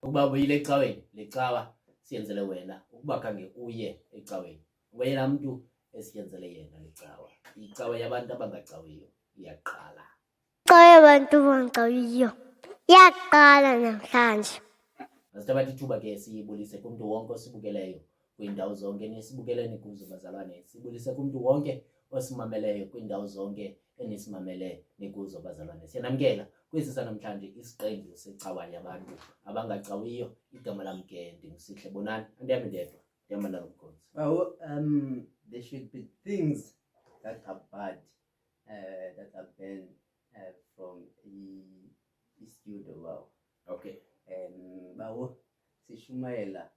Ukuba uyile ecaweni lecawa siyenzele wena ukuba khange uye ecaweni. Wena umuntu esiyenzele yena lecawa. Icawa yabantu abangacawiyo iyaqala. Icawa yabantu abangacawiyo iyaqala namhlanje. Asithabatha ithuba ke siyibulise kumuntu wonke osibukeleyo kwiindawo zonke nisibukeleni kuzo bazalwane. Sibulise kumuntu wonke osimameleyo kwiindawo zonke enisimamele nikuzo bazalwane. Siyanamkela kwesi sanamhlanje isiqendu secawa yabantu abangacawiyo. Igama lam ke ndinguSihle Bonani. Andiyambi ndedwa, ndihamba nalo mkhosi. There should be things that are bad that have been from i-studio bawo. Okay. Bawo sishumayela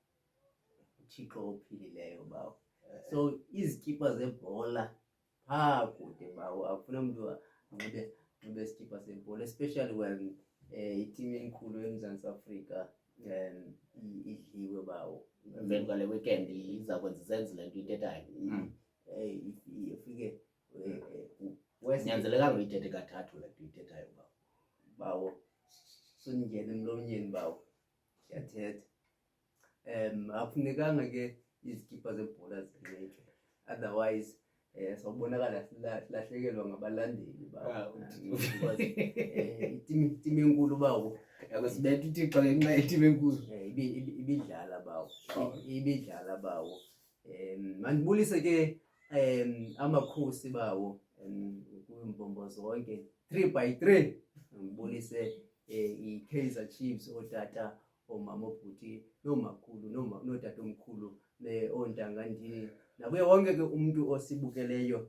uThixo ophilileyo bawo. So izikipa zebhola kude bawo akufuna umuntu anxibe isikipa sebhola, especially when iteam enkulu eMzantsi Afrika idliwe bawo. Emveni kwale weekend iza kwenza izenze le nto ithethayo. Ifike Nyanzelekanga uyithethe kathathu le nto ithethayo bawo. Songena emlonyeni bawo. Siyathetha. Akufunekanga ke izikipa zebhola zinxitywe. Otherwise sawubonakala silahlekelwa ngabalandeli bawo. Iteam enkulu bawo. Yakusibetha uThixo ngenxa yetimu enkulu. Ibidlala bawo. Ibidlala bawo. Mandibulise ke amakhosi bawo kwimbombo zonke 3x3. Ngibulise i-Kaizer Chiefs, otata, omama, obhuti, nomakhulu, notata omkhulu, ontanga ndini, nakuye wonke ke umuntu osibukeleyo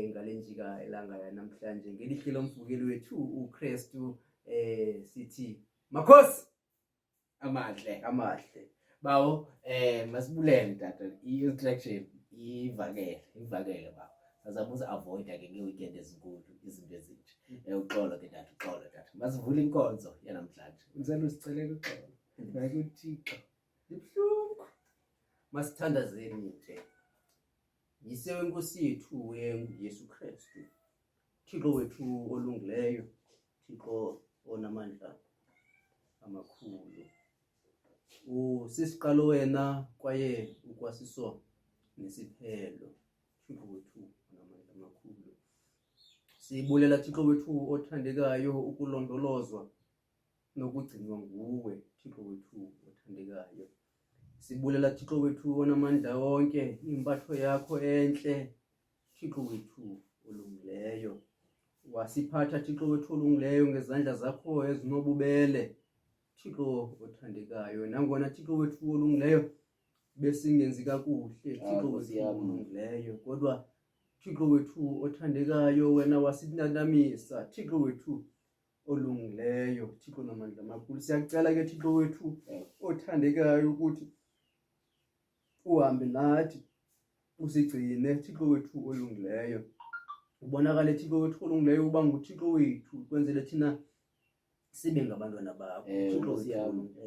ngale njika elanga yanamhlanje ngelihle lomvukeli wethu uKristu. Sithi makhosi amahle bawo. Masibulele tata, i-instruction ivakele bawo. Sazabuza avoid ke ngeweekend ezinkulu izinto ezinje. Uxolo ke tata, uxolo tata. Masivule inkonzo yanamhlanje. Unisela usicelela uxolo. NgakuThixo. Ibuhlungu. Masithandazeni nje. Yise wenkosi yethu uYesu Kristu. Thixo wethu olungileyo. Thixo onamandla amakhulu. Usisiqalo wena kwaye ukwasiso nesiphelo. Thixo wethu onamandla amakhulu. Sibulela Thixo wethu othandekayo ukulondolozwa nokugcinwa nguwe. Thixo wethu othandekayo. Sibulela Thixo wethu onamandla wonke impatho yakho enhle. Thixo wethu olungileyo. Wasiphatha Thixo wethu olungileyo ngezandla zakho ezinobubele. Thixo othandekayo, nangona Thixo wethu olungileyo besingenzi kakuhle. Thixo wethu olungileyo, kodwa Thixo wethu othandekayo wena wasinanamisa. Thixo wethu olungileyo, Thixo namandla amakhulu. Siyakucela ke Thixo wethu othandekayo ukuthi uhambe nathi usigcine. Thixo wethu olungileyo, ubonakale Thixo wethu olungileyo uba nguThixo wethu, kwenzele thina sibe ngabantwana bakho.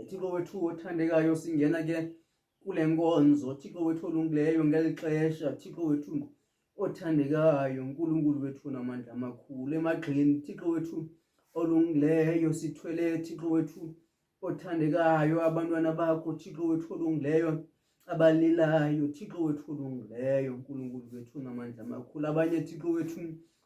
Thixo wethu othandekayo, singena ke kule nkonzo. Thixo wethu olungileyo ngeli xesha. Thixo wethu othandekayo, uNkulunkulu wethu namandla amakhulu, emagxeni Thixo wethu olungileyo sithwele Thixo wethu othandekayo abantwana bakho. Thixo wethu olungileyo abalilayo. Thixo wethu olungileyo, uNkulunkulu wethu namandla amakhulu, abanye Thixo wethu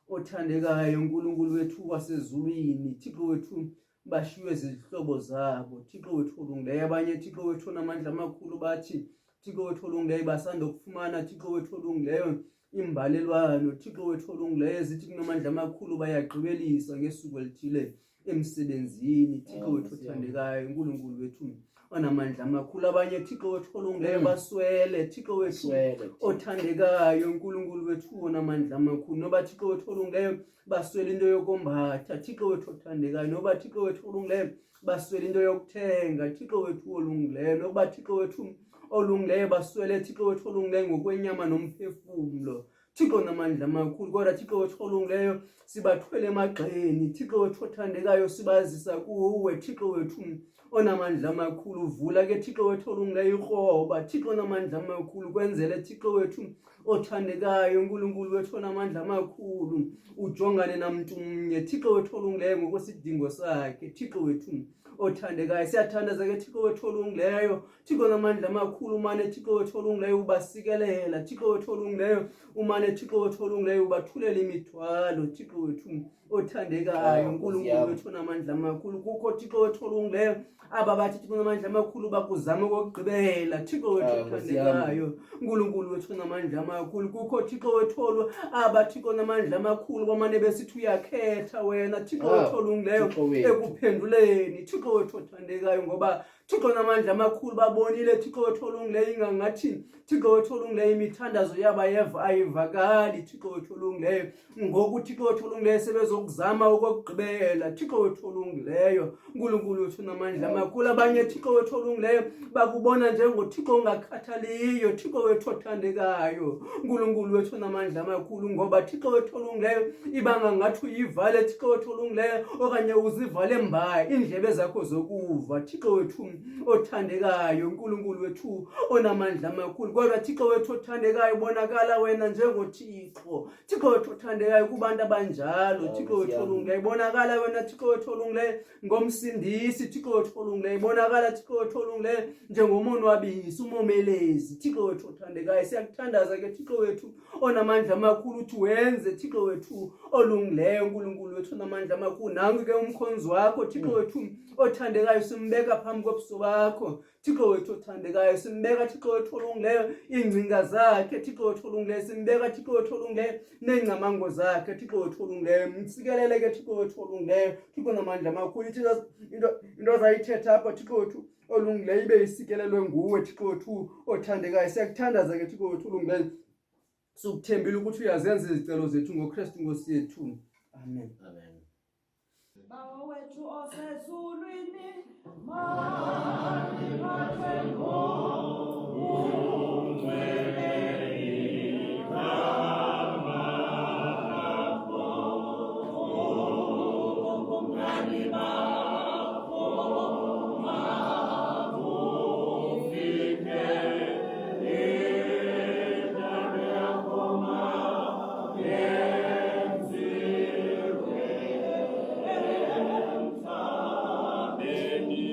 othandekayo, uNkulunkulu wethu wasezulwini. Thixo wethu bashiywe zizihlobo zabo. Thixo wethu olungileyo, abanye Thixo wethu namandla amakhulu bathi Thixo wethu olungileyo basanda ukufumana Thixo wethu olungileyo imbalelwano. Thixo wethu olungileyo zithi kunamandla amakhulu bayagqibelisa ngesuku elithile emsebenzini. Thixo wethu othandekayo, uNkulunkulu wethu onamandla amakhulu, abanye Thixo wethu olungileyo baswele. Thixo wethu othandekayo, uNkulunkulu wethu onamandla amakhulu, noba Thixo wethu olungileyo baswele into yokombatha. Thixo wethu othandekayo, noba Thixo wethu olungileyo baswele into yokuthenga. Thixo wethu olungileyo, noba Thixo wethu olungileyo baswele Thixo wethu olungileyo ngokwenyama nomphefumlo. Thixo namandla amakhulu, kodwa Thixo wethu olungileyo sibathwele emagxeni. Thixo wethu othandekayo sibazisa kuwe. Thixo wethu onamandla amakhulu, vula ke Thixo wethu olungileyo ikroba. Thixo namandla amakhulu, kwenzele Thixo wethu othandekayo, uNkulunkulu wethu onamandla amakhulu, ujongane namntu mnye Thixo wethu olungileyo ngokwesidingo sakhe. Thixo wethu othandekayo. Siyathandaza ke Thixo wethu olungileyo, Thixo namandla amakhulu, umane Thixo wethu olungileyo ubasikelela, Thixo wethu olungileyo umane Thixo wethu olungileyo ubathulela imithwalo, Thixo wethu othandekayo, uNkulunkulu wethu namandla amakhulu. Kukho Thixo wethu olungileyo aba bathi Thixo namandla amakhulu bakuzama okokugqibela, Thixo wethu othandekayo, uNkulunkulu wethu namandla amakhulu. Kukho Thixo wethu aba Thixo namandla amakhulu bamane besithi uyakhetha wena, Thixo wethu olungileyo ekuphenduleni, Thixo wethu othandekayo, ngoba Thixo namandla amakhulu babonile Thixo wethu olungileyo ingangathi Thixo wethu olungileyo imithandazo yabo ayivakali, Thixo wethu olungileyo, ngoku Thixo wethu olungileyo sebezokuzama okokugqibela, Thixo wethu olungileyo, uNkulunkulu wethu namandla amakhulu. Abanye Thixo wethu olungileyo bakubona njengoThixo ongakhathaliyo, Thixo wethu othandekayo, uNkulunkulu wethu namandla amakhulu, ngoba Thixo wethu olungileyo ibanga ngathi uyivale Thixo wethu olungileyo, okanye uzivale mbaya indlebe zakho zokuva, Thixo wethu othandekayo, uNkulunkulu wethu onamandla amakhulu. Kodwa Thixo wethu othandekayo bonakala wena njengoThixo, Thixo wethu othandekayo kubantu abanjalo, Thixo wethu olungileyo bonakala wena Thixo wethu olungileyo ngomsindisi, Thixo wethu olungileyo bonakala Thixo wethu olungileyo njengomonwabisi, umomelezi, Thixo wethu othandekayo. Siyakuthandaza ke Thixo wethu onamandla amakhulu uthi wenze Thixo wethu olungileyo, uNkulunkulu wethu onamandla amakhulu. Nanku ke umkhonzi wakho Thixo wethu othandekayo simbeka phambi kobuso bakho, Thixo wethu othandekayo simbeka Thixo wethu olungileyo ingcinga zakhe, Thixo wethu olungileyo simbeka Thixo wethu olungileyo nengcamango zakhe, Thixo wethu olungileyo msikelele ke Thixo wethu olungileyo, Thixo namandla amakhulu. Into azayithetha apha Thixo wethu olungileyo ibe isikelelwe nguwe Thixo wethu othandekayo. Siyakuthandaza ke Thixo wethu olungileyo, sukuthembile ukuthi uyazenza izicelo zethu ngoKristu Nkosi yethu. Amen. Amen. Bawo wethu osezulwini, mawuphethwe ngumngcwele igama lakho, ubungcwele bakho mabufike endaweni yakho mayenziwe emhlabeni.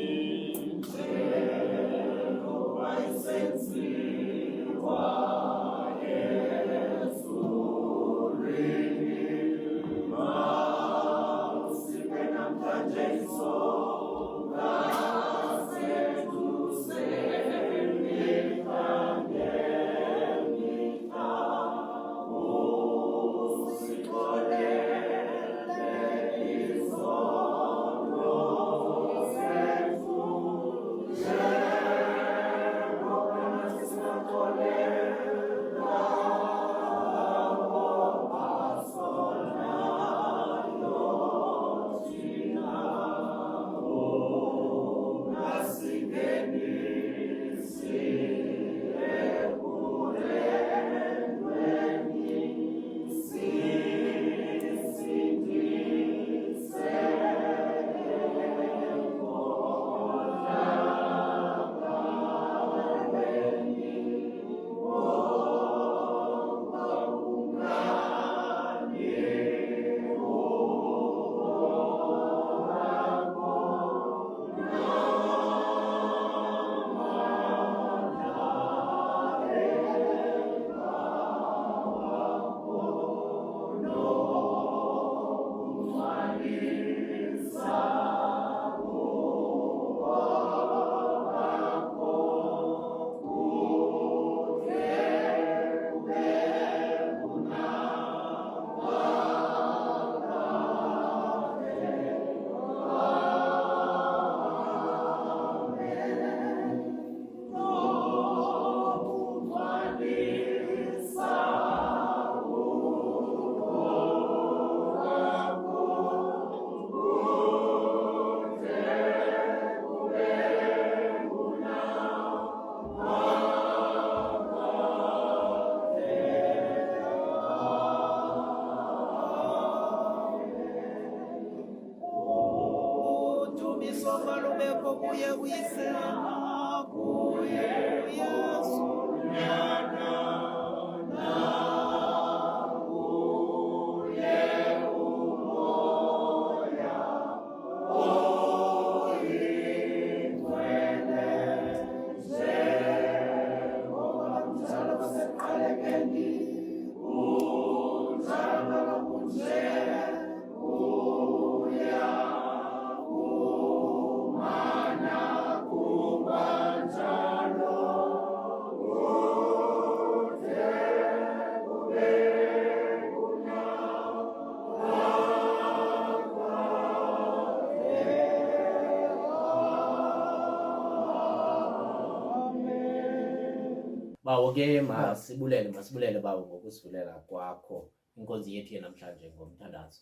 Bawo ke masibulele bawo ngokusivulela kwakho inkonzi yethu namhlanje ngomthandazo.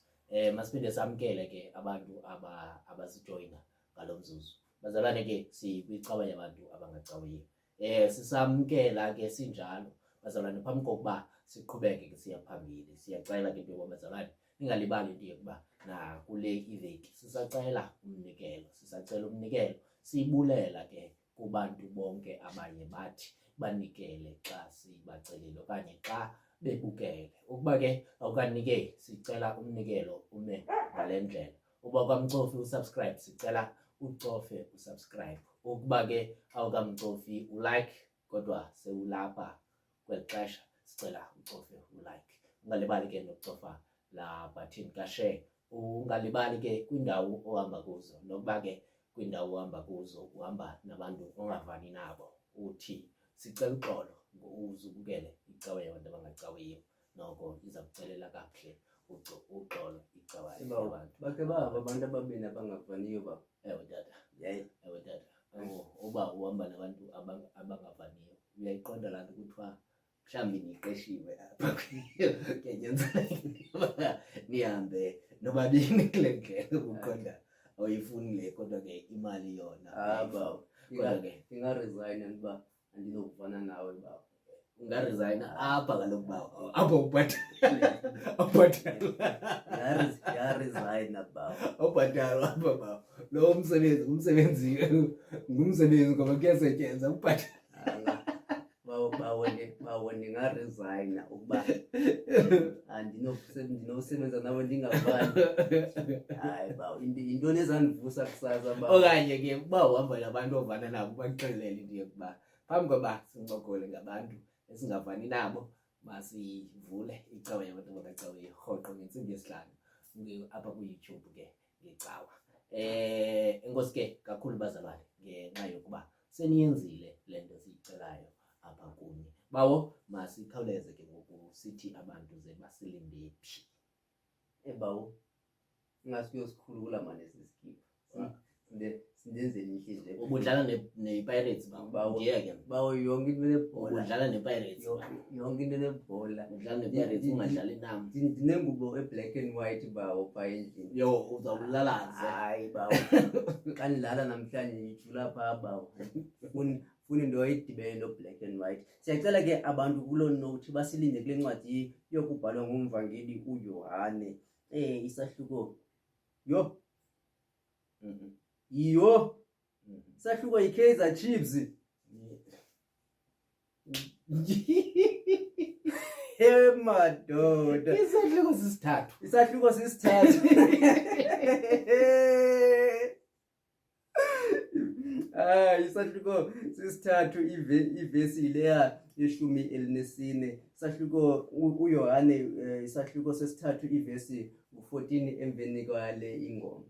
Masiphinde samkele ke abantu abasijoyina ngalomzuzu. Bazalwane ke sikwicawa yabantu abangacawiyo. Sisamkela ke sinjalo. Bazalwane phambi kokuba siqhubeke ke siya phambili. Siyacela ke into bazalwane ningalibali into yokuba na kule iveki sisacela umnikelo. Sisacela umnikelo. Sibulela ke kubantu bonke abaye bathi banikele xa sibacelile okanye xa bebukele. Ukuba ke awukanike sicela umnikelo ume ngale ndlela. Uba kwamcofi usubscribe sicela ucofe usubscribe. Ukuba ke awukamcofi ulike kodwa sewulapha kweli xesha sicela ucofe ulike. Ungalibali ke nokucofa la button ka share. Ungalibali ke kwindawo ohamba kuzo nokuba ke kwindawo ohamba kuzo uhamba nabantu ongavani nabo uthi sicela uxolo uzubukele icawa yabantu abangacawiyo noko iza kucelela kakuhle uxolo icawa yabantu. Bakhe bahamba abantu ababini abangavaniyo ba. Ewe tata, Yayi. ewe tata. Uba uhamba nabantu abangavaniyo uyayiqonda laa nto kuthiwa mhlawumbi niqeshiwe apha kuyanyanzeleka nihambe nobabini kule ndlela uqonda awuyifuni le kodwa ke imali yona Bawo. kodwa ke Ngingaresign ndiba andinokuvana nawe bawo. ungaresigna apha kaloku bawo apho ubhatalwa Ngingaresign bawo. ubhatalwa apha bawo lo umsebenzi ngumsebenzi ngoba kuyasetyenzwa ubhatalwa Bawo ndingaresign ukuba andinosebenza nawe ndingavani. Hayi bawo into nezandivusa kusasa bawo. okanye ke uba uhamba nabantu ovana nabo baxelele into yokuba phambi koba sincokole ngabantu esingavani nabo masivule icawa yabantu abangacawiyo rhoqo ngentsimbi yesihlanu apha kuYouTube ke ngecawa. Enkosi ke kakhulu bazalwane ngenxa yokuba seniyenzile le nto siyicelayo apha kunye. Bawo masikhawuleze ke ngoku sithi abantu ze basilinde phi. Bawo ungasiyosikhulula manje sisikhipha. Sindenzeni inhliziyo. Ubudlala ne-Pirates bawo. Ndiye ke Bawo yonke into nebhola. udlala ne-Pirates. Yonke into nebhola. Udlala ne-Pirates ungadlali nam. Ndinengubo e-black and white bawo pha endlini. Yo uzawulalaze. Hayi bawo. Xa ndidlala namhlanje ngijula phaa bawo. Funi into ayidibene no-black and white. Siyacela ke abantu kuloo note basilinde kule ncwadi yokubhalwa ngumvangeli uYohane. Isahluko. Yo. Iyo. Isahluko yiKaizer Chiefs. Madoda. Isahluko sisithathu. Isahluko sisithathu. Isahluko sisithathu ivesi leya yeshumi elinesine. Isahluko uYohane isahluko sesithathu ivesi 14 emveni kwale ingoma.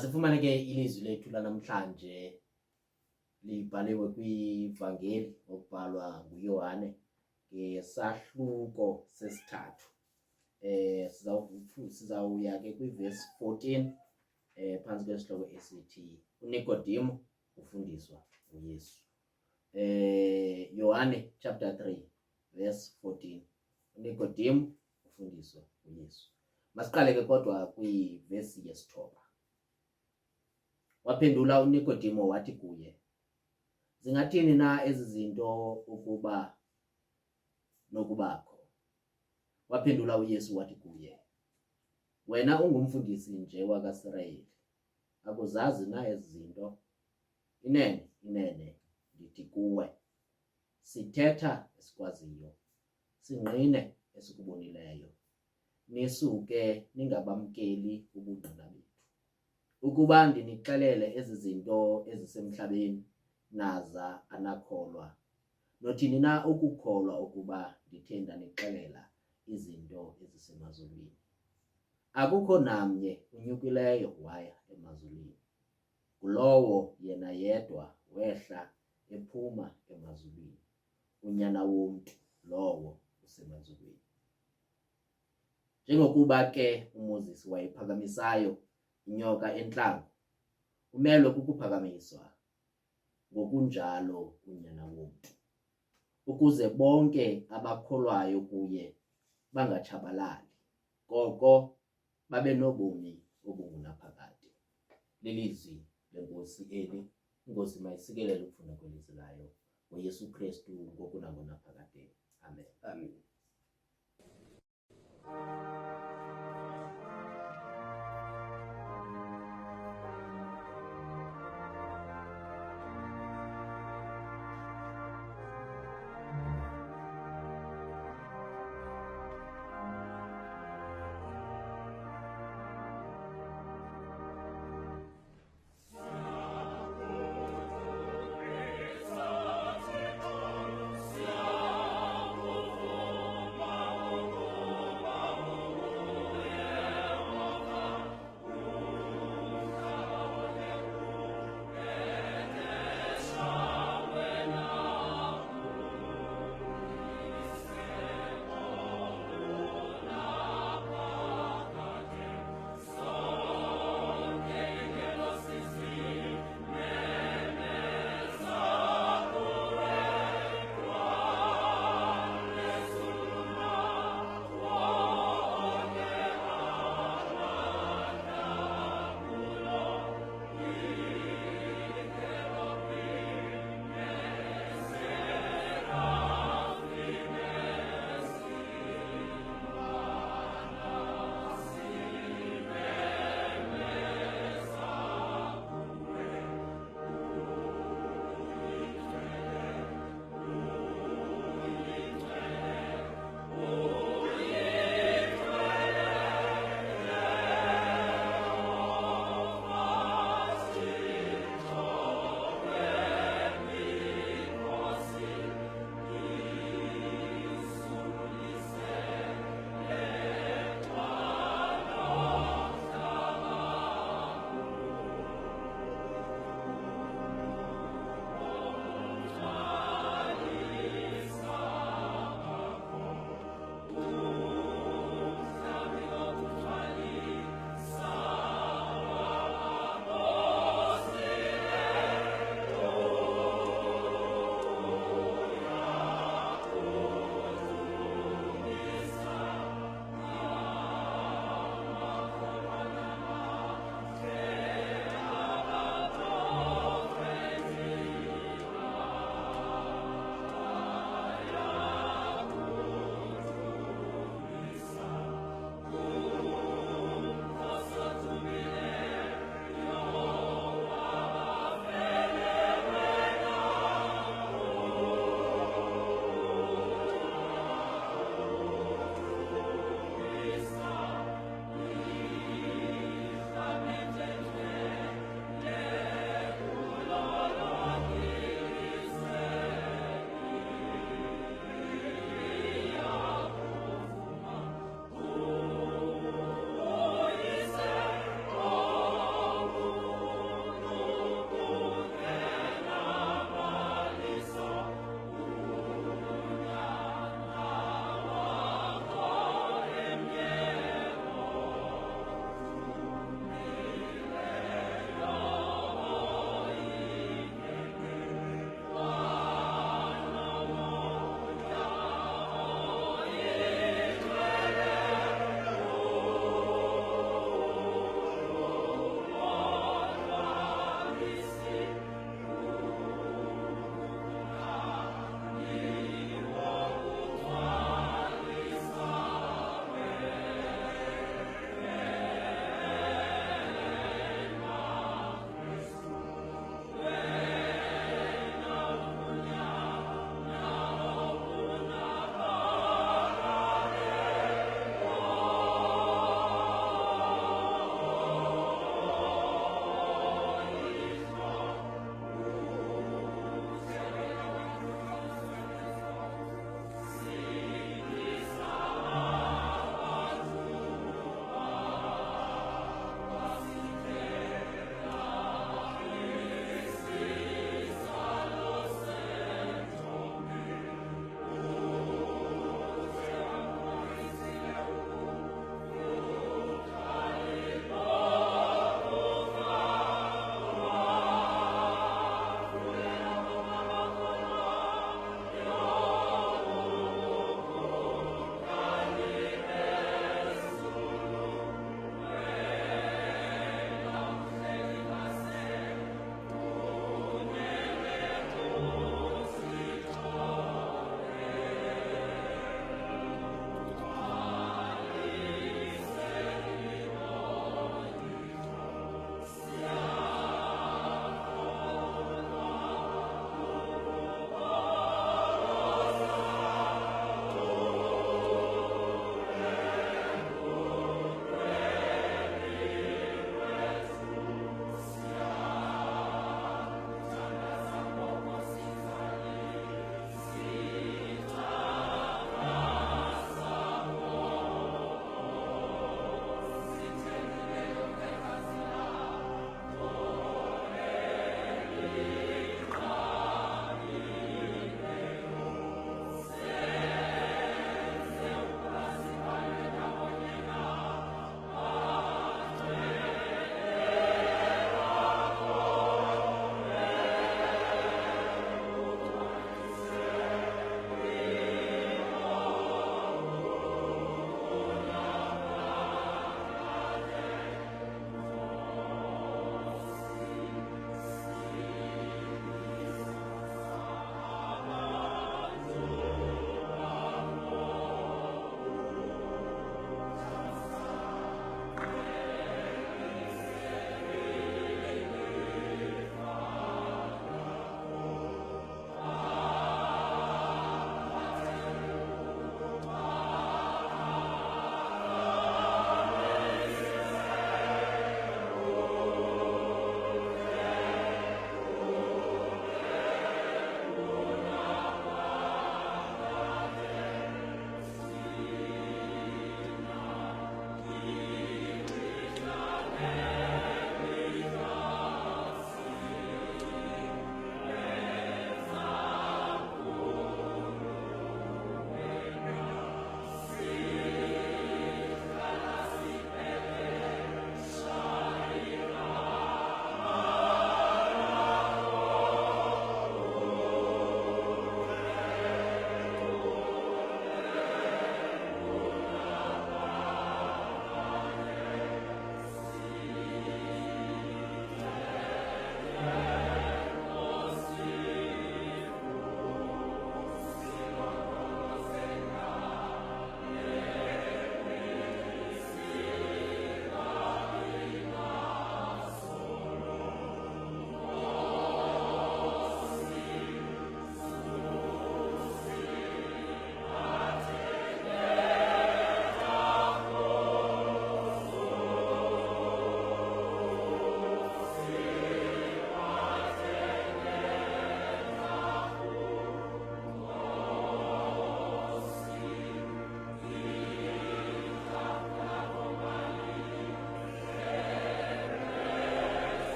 Masifumane ke ilizwi lethu lanamhlanje libhaliwe kwivangeli okubhalwa nguYohane ngesahluko sesithathu. Sizawuya ke kwiverse 14 phansi kwesihloko esithi uNikodimo ufundiswa uYesu. Yohane chapter 3 verse 14. uNikodimo ufundiswa uYesu. Masiqale ke kodwa kwiverse yesithoba. Waphendula uNikodimo wathi kuye, zingathini na ezi zinto ukuba nokubakho? Waphendula uYesu wathi kuye, wena ungumfundisi nje wakaIsrayeli, akuzazi na ezi zinto? Inene, inene ndithi kuwe, sithetha esikwaziyo, singqine esikubonileyo. Nisuke ningabamkeli ubungqina bethu. Ukuba ndinixelele ezi zinto ezisemhlabeni naza anakholwa, nothini na ukukholwa ukuba ndithe ndanixelela izinto ezisemazulwini? Akukho namnye unyukileyo waya emazulwini, ngulowo yena yedwa wehla ephuma emazulwini, uNyana womntu lowo usemazulwini. Njengokuba ke uMoses wayephakamisayo inyoka entlango, umelwe kukuphakamiswa, ngokunjalo uNyana womntu, ukuze bonke abakholwayo kuye bangatshabalali, koko babe nobomi obungunaphakade. Lilizwi lenkosi eli. Inkosi mayisikelele ukufuna kwelizwi layo ngoYesu Kristu ngoku nangonaphakade. Amen. Amen.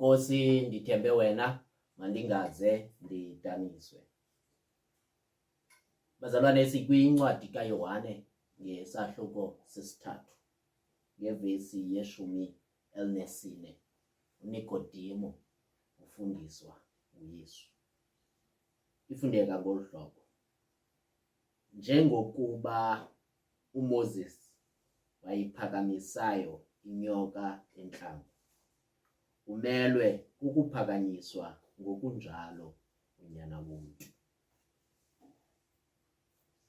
Nkosi, ndithembe wena, mandingaze ndidaniswe. Bazalwane, sikwincwadi kaYohane ngesahluko sesithathu ngevesi ye-14. uNikodimo ufundiswa nguYesu. Ifundeka ngolu hlobo: njengokuba uMoses wayiphakamisayo inyoka entlango, umelwe kukuphakanyiswa ngokunjalo uNyana womntu.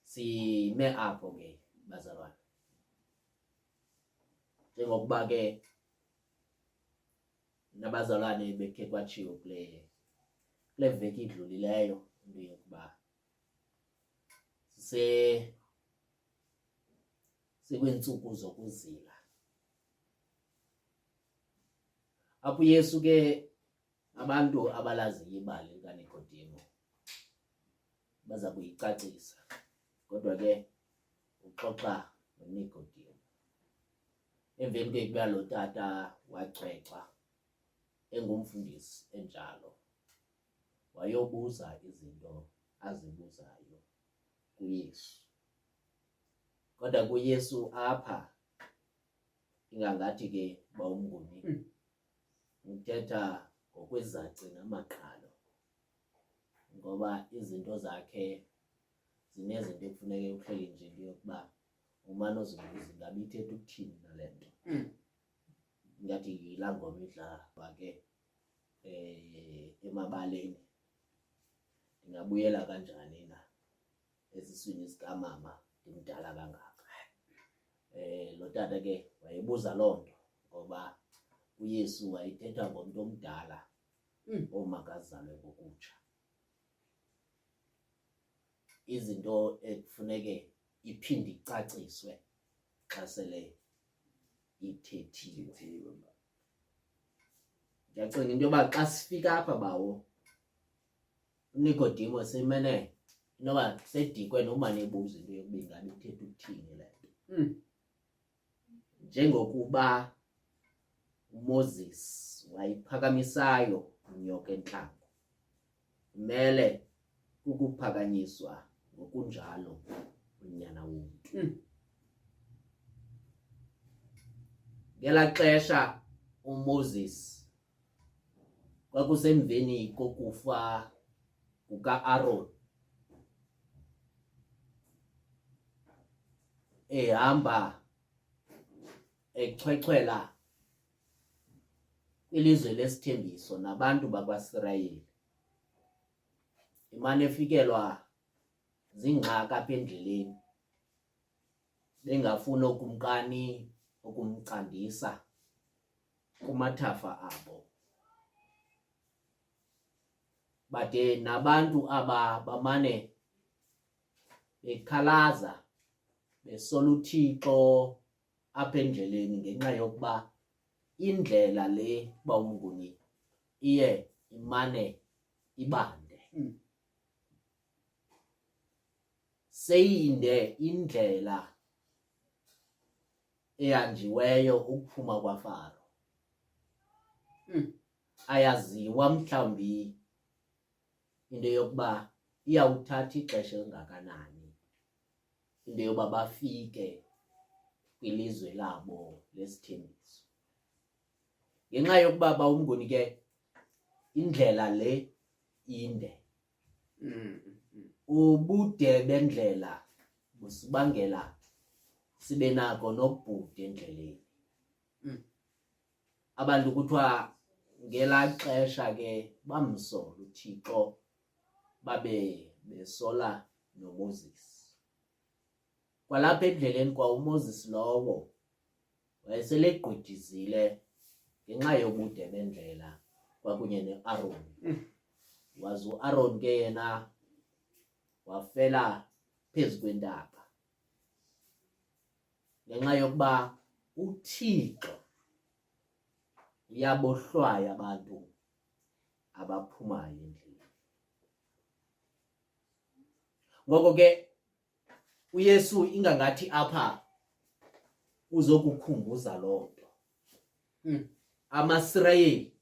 Sime apho ke bazalwane, njengokuba ke nabazalwane bekhe kwatshiwo kule veki idlulileyo into yokuba sikwiintsuku zokuzila, apho uYesu ke abantu abalaziyo ibali likaNikodimo baza kuyicacisa, kodwa ke uxoxa noNikodimo. Emveni ke kuba lo tata wacwexa engumfundisi enjalo, wayobuza izinto azibuzayo kuYesu. Kodwa kuYesu apha ingangathi ke bawumnguni uthetha ngokwezaci namaqhalo, ngoba izinto zakhe zinezinto ekufuneke uhleli nje into yokuba umane uzibuza ingabe ithetha ukuthini nale nto. Ngathi yilaa ngoma idlalwa ke emabaleni, ndingabuyela kanjani na esiswini sikamama ndimdala kangaka. Lo tata ke wayebuza loo nto ngoba uYesu wayethetha ngomntu omdala omakazalwe ngokutsha, izinto ekufuneke iphinde icaciswe xa sele ithethiwe. Ndiyacinga into yoba xa sifika apha bawo uNikodimo semene inoba sedikwe noba nebuza into yokuba ingabe ithetha ukuthini le nto. Njengokuba uMoses wayiphakamisayo inyoka entlango, umele kukuphakanyiswa ngokunjalo uNyana womntu. Ngelaa xesha uMoses kwakusemveni kokufa kuka-Aaron, ehamba echwechwela kwilizwe lesithembiso nabantu bakwaIsrayeli, imane efikelwa zingxaki apha endleleni, bengafuni okumkani ukumcandisa kumathafa abo. Bade nabantu aba bamane bekhalaza besola uThixo apha endleleni ngenxa yokuba indlela le bawumnguni iye imane ibande. Seyinde indlela ehanjiweyo ukuphuma kwaFaro. Ayaziwa mhlawumbi into yokuba iyawuthatha ixesha elingakanani into yoba bafike kwilizwe labo lesithembiso. Ngenxa yokuba bawumnguni ke indlela le inde, ubude bendlela busibangela sibe nako nokubhuda endleleni. Abantu kuthiwa ngelaa xesha ke bamsola uThixo, babe besola noMoses. Kwalapha endleleni kwa uMoses lowo wayesele egqithizile ngenxa yobude bendlela kwakunye ne-Aaron. Wazi uAaron ke yena wafela phezu kwentaba ngenxa yokuba uThixo uyabohlwaya abantu abaphumayo endleleni. Ngoko ke uYesu ingangathi apha uzokukhumbuza loo nto. AmaIsrayeli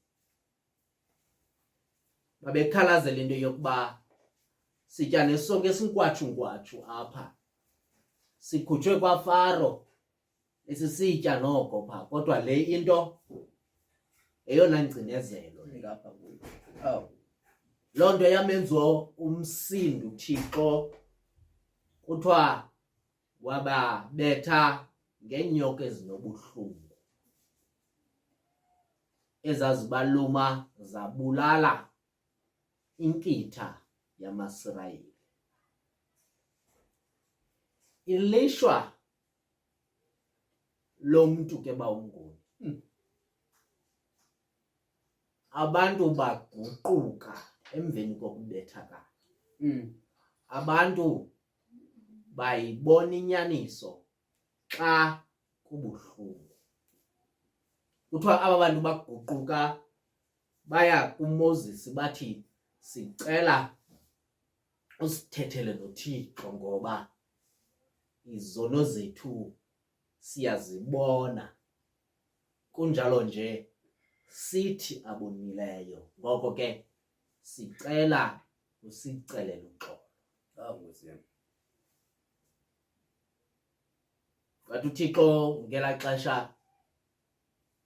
babekhalazela into yokuba sitya nesonke esinkwatshu apha, sikhutshwe kwaFaro esisitya noko pha, kodwa le into eyona ngcinezelo le. ngapha kuyo. Awu. Loo nto yamenza umsindo uThixo, kuthiwa wababetha ngeenyoka ezinobuhlungu ezazibaluma zabulala inkitha yamaSirayeli. Ilishwa lomntu ke bawumnguni, abantu baguquka emveni kokubethakala. Abantu bayibona inyaniso xa kubuhlungu. Kuthiwa aba bantu baguquka baya kuMoses bathi, sicela usithethele noThixo ngoba izono zethu siyazibona, kunjalo nje sithi abonileyo, ngoko ke sicela usicelele uxolo. Awu Nkosi yami. Wathi uThixo ngelaa xesha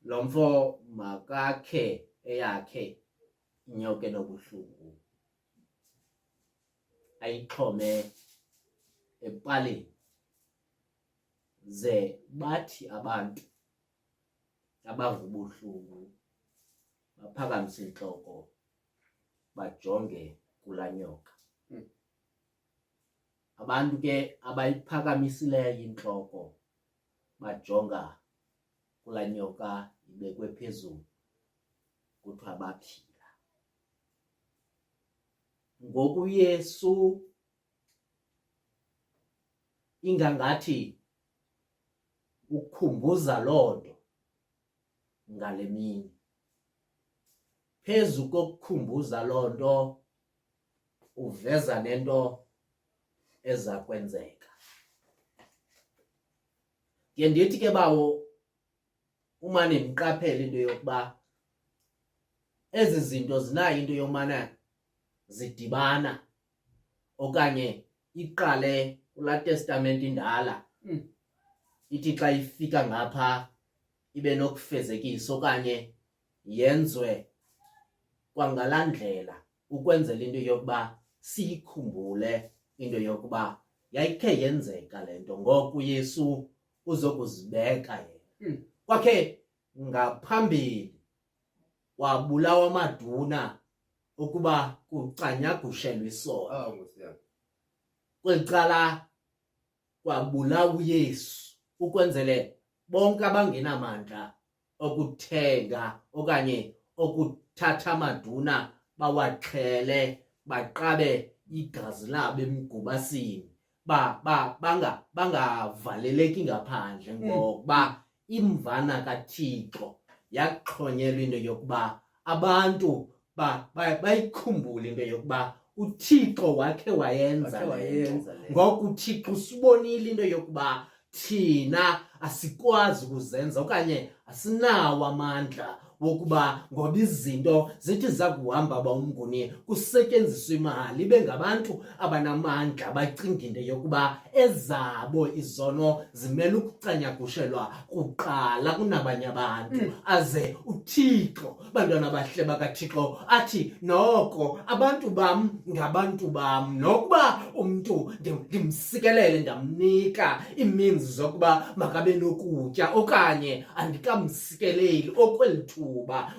lo mfo makakhe eyakhe inyoka enobuhlungu, ayixhome epaleni, ze bathi abantu abava ubuhlungu baphakamise intloko bajonge kulaa nyoka. Abantu ke abayiphakamisileyo intloko bajonga kulaa nyoka ibekwe phezulu, kuthiwa baphila. Ngoku uYesu ingangathi ukhumbuza loo nto ngale mini. Phezu kokukhumbuza loo nto uveza nento eza kwenzeka. Ke ndithi ke bawo umane niqaphele into yokuba ezi zinto zinayo into yomana zidibana, okanye iqale kulaa Testament indala ithi xa ifika ngapha ibe nokufezekisa, okanye yenzwe kwangalaa ndlela ukwenzela into yokuba siyikhumbule into yokuba yayikhe yenzeka le nto. Ngoku uYesu uzokuzibeka yena. Kwakhe ngaphambili wabulawa amaduna ukuba kucanyagushelwe isono. Awu Nkosi yami. Kweli cala kwabulawa uYesu ukwenzele bonke abangenamandla okuthenga okanye okuthatha amaduna bawaxhele baqabe igazi labo emgubasini, bangavaleleki ngaphandle, ngokuba imvana kaThixo yaxhonyelwa into yokuba abantu bayikhumbule into yokuba uThixo wakhe wayenza le nto. Ngoku uThixo usibonile into yokuba thina asikwazi ukuzenza okanye asinawo amandla wokuba, ngoba izinto zithi zakuhamba bawumnguni kusetyenziswa imali, ibe ngabantu abanamandla bacinga into yokuba ezabo izono zimele ukucanyagushelwa kuqala kunabanye abantu. Aze uThixo, bantwana bahle bakaThixo, athi noko abantu bam ngabantu bam, nokuba umntu ndimsikelele ndamnika iimeans zokuba makabe nokutya okanye andikamsikeleli okweli thuba,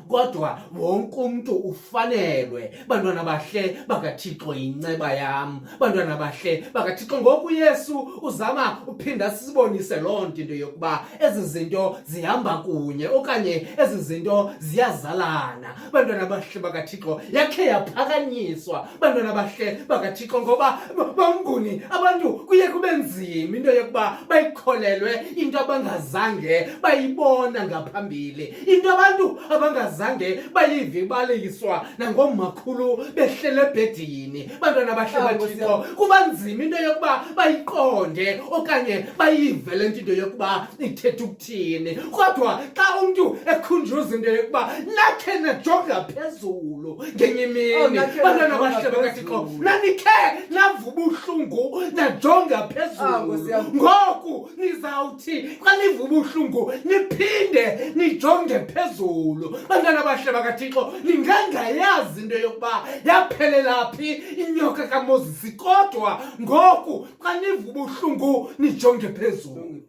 kodwa wonke umntu ufanelwe. Bantwana bahle bakaThixo yinceba yam, bantwana bahle bakaThixo. Ngoku uYesu uzama uphinda sibonise loo nto into yokuba ezi zinto zihamba kunye okanye ezi zinto ziyazalana. Bantwana bahle bakaThixo, yakhe yaphakanyiswa bantwana bahle bakaThixo, ngoba bamnguni abantu kuye kube nzima into yokuba bayikholelwe into abangazange bayibona ngaphambili, into abantu abantu abangazange bayive ibalekiswa nangomakhulu behlele ebhedini bantwana bahle bathixo kuba nzima into yokuba bayiqonde okanye bayive le nto into yokuba ithetha ukuthini kodwa xa umntu ekhunjuza into yokuba nakhe najonga phezulu ngenye imini bantwana bahle bakathixo nanikhe navuba ubuhlungu najonga phezulu ngoku nizawuthi xa nivuba ubuhlungu niphinde nijonge phezulu bantwana bahle bakathixo ningangayazi into yokuba yaphelela phi inyoka kaMoses kodwa ngoku xa nivuba ubuhlungu nijonge phezulu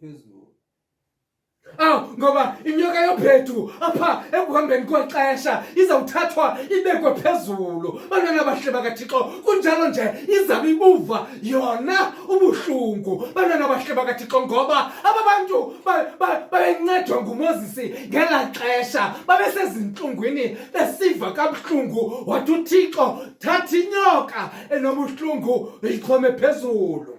ngoba inyoka yobhedu apha ekuhambeni kwexesha izawuthathwa ibekwe phezulu bantwana bahle bakathixo kunjalo nje izabe ibuva yona ubuhlungu bantwana bahle bakathixo ngoba aba bantu babencedwa nguMoses ngelaa xesha babesezintlungwini besiva kabuhlungu wathi uThixo thatha inyoka enobuhlungu uyixhome phezulu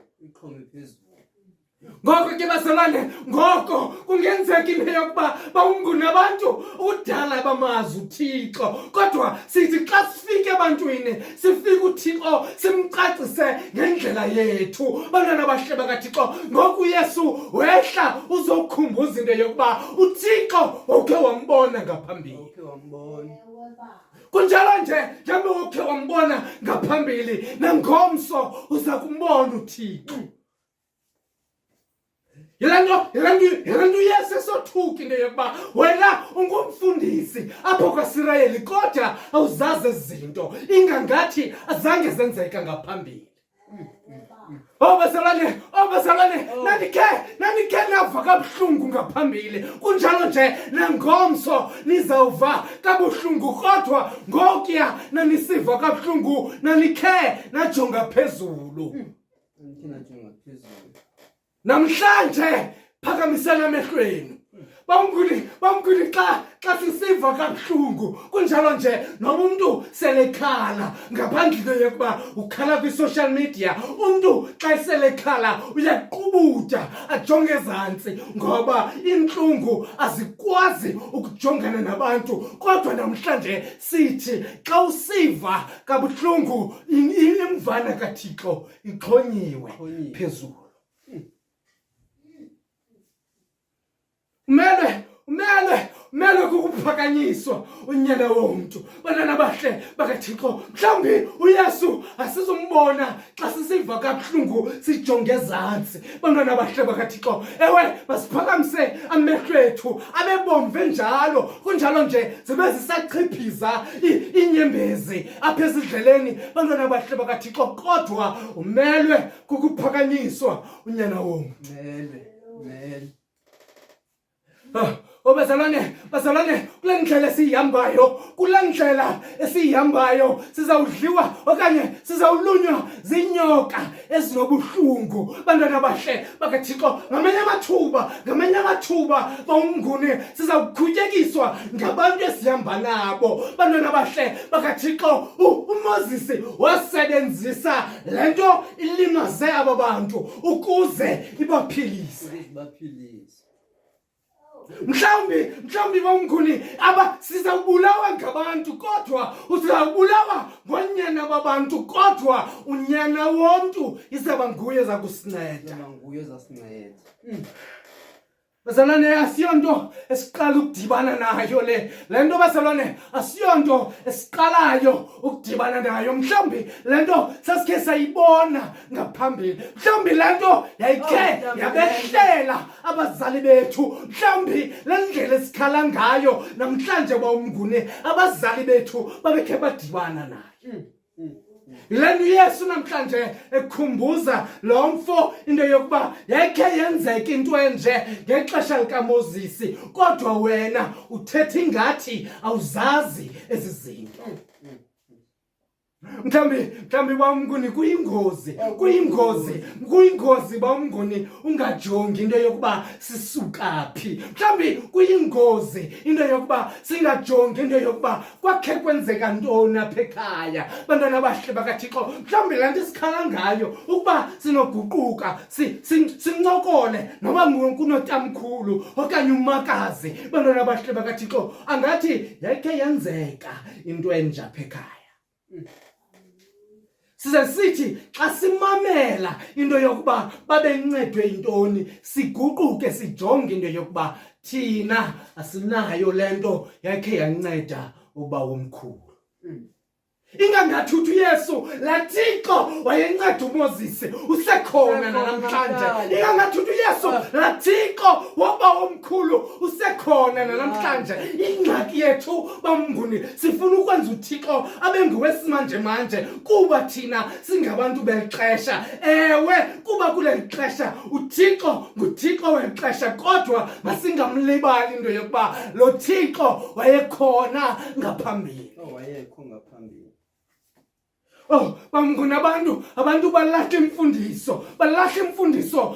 ngoko ke bazalwane ngoko kungenzeka into yokuba bawungunabantu udala bamazi uThixo kodwa sithi xa sifike ebantwini sifike uThixo simcacise ngendlela yethu bantwana bahle bakaThixo ngoku uYesu wehla uzokhumbuza into yokuba uThixo ukhe wambona ngaphambili kunjalo nje njengoba ukhe wambona ngaphambili nangomso uza kumbona uThixo Yilantu uYesu esothuka into yokuba wena ungumfundisi apho kwaSirayeli kodwa awuzazi izinto ingangathi azange zenzeka ngaphambili. Bazalwane, nanikhe nava kabuhlungu ngaphambili kunjalo nje nangomso nizawuva kabuhlungu kodwa ngokuya nanisiva kabuhlungu nanikhe najonga phezulu. Namhlanje phakamisela emehlweni bamkhulu xa sisiva kabuhlungu kunjalo nje noma umuntu selekhala ngaphandle yokuba ukhala kwi-social media umuntu xa selekhala uyaqubutha ajonge ezantsi ngoba inhlungu azikwazi ukujongana nabantu kodwa namhlanje sithi xa usiva kabuhlungu imvana kaThixo ixhonyiwe phezulu. Umele kukuphakanyiswa unyana womntu bantwana bahle bakaThixo mhlawumbi uYesu asizumbona xa sisiva kabuhlungu sijonge ezantsi bantwana bahle bakaThixo ewe basiphakamise amehlo ethu abebomve njalo kunjalo nje zibe zisachiphiza inyembezi apha ezidleleni bantwana bahle bakaThixo kodwa umelwe kukuphakanyiswa unyana womntu. Bazalwane kule ndlela esiyihambayo sizawudliwa okanye sizawulunywa zinyoka ezinobuhlungu bantwana bahle bakaThixo ngamanye amathuba bawumnguni sizawukhutyekiswa ngabantu esihamba nabo bantwana bahle bakaThixo uMoses wasebenzisa le nto ilimaze aba bantu ukuze ibaphilise. Mhlawumbi bamkhulu sizawubulawa ngabantu kodwa uzawubulawa ngonyana babantu kodwa unyana womntu izaba nguye za kusinceda. Bazalwane asiyonto esiqala ukudibana nayo le nto bazalwane asiyonto esiqalayo ukudibana nayo mhlawumbi le nto sasikhe sayibona ngaphambili mhlawumbi le nto yayikhe yabehlela abazali bethu mhlawumbi le ndlela esikhala ngayo namhlanje bawumnguni abazali bethu babekhe badibana nayo. Yilento uYesu namhlanje ekhumbuza lo mfo into yokuba yakhe yenzeka into enje ngexesha likaMoses kodwa wena uthetha ingathi awuzazi ezi zinto. mhlambi bamnguni kuyingozi bamnguni ungajongi into yokuba sisuka phi. Mhlambi kuyingozi into yokuba singajongi into yokuba kwakhe kwenzeka ntoni apha ekhaya. Bantwana abahle bakaThixo, mhlambi laa nto sikhala ngayo ukuba sinoguquka sincokole noba kunotamkhulu okanye umakazi. Bantwana abahle bakaThixo, angathi yakhe yenzeka into enje apha ekhaya. Size sithi xa simamela into yokuba babencedwe yintoni, siguquke sijonge into yokuba thina asinayo lento yakhe yanceda uba omkhulu. Ingangathi uYesu laa Thixo wayenceda uMoses usekhona namhlanje. Ingangathi uYesu laa Thixo wokuba omkhulu usekhona namhlanje. Ingxaki yethu bamnguni sifuna ukwenza uThixo abe ngowesimanje manje kuba thina singabantu belixesha. Ewe kuba kule xesha uThixo nguThixo wexesha, kodwa masingamlibali into yokuba lo Thixo wayekhona ngaphambili. Wayekho ngaphambili. Bamnguni abantu balahla imfundiso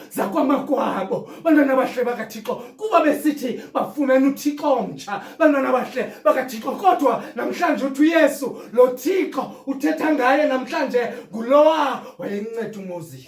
zakwamakwabo. Bantwana abahle bakaThixo kuba besithi bafumene uThixo omtsha. Bantwana abahle bakaThixo, kodwa namhlanje uthi uYesu lo Thixo uthetha ngaye namhlanje ngulowa wayenceda uMoses.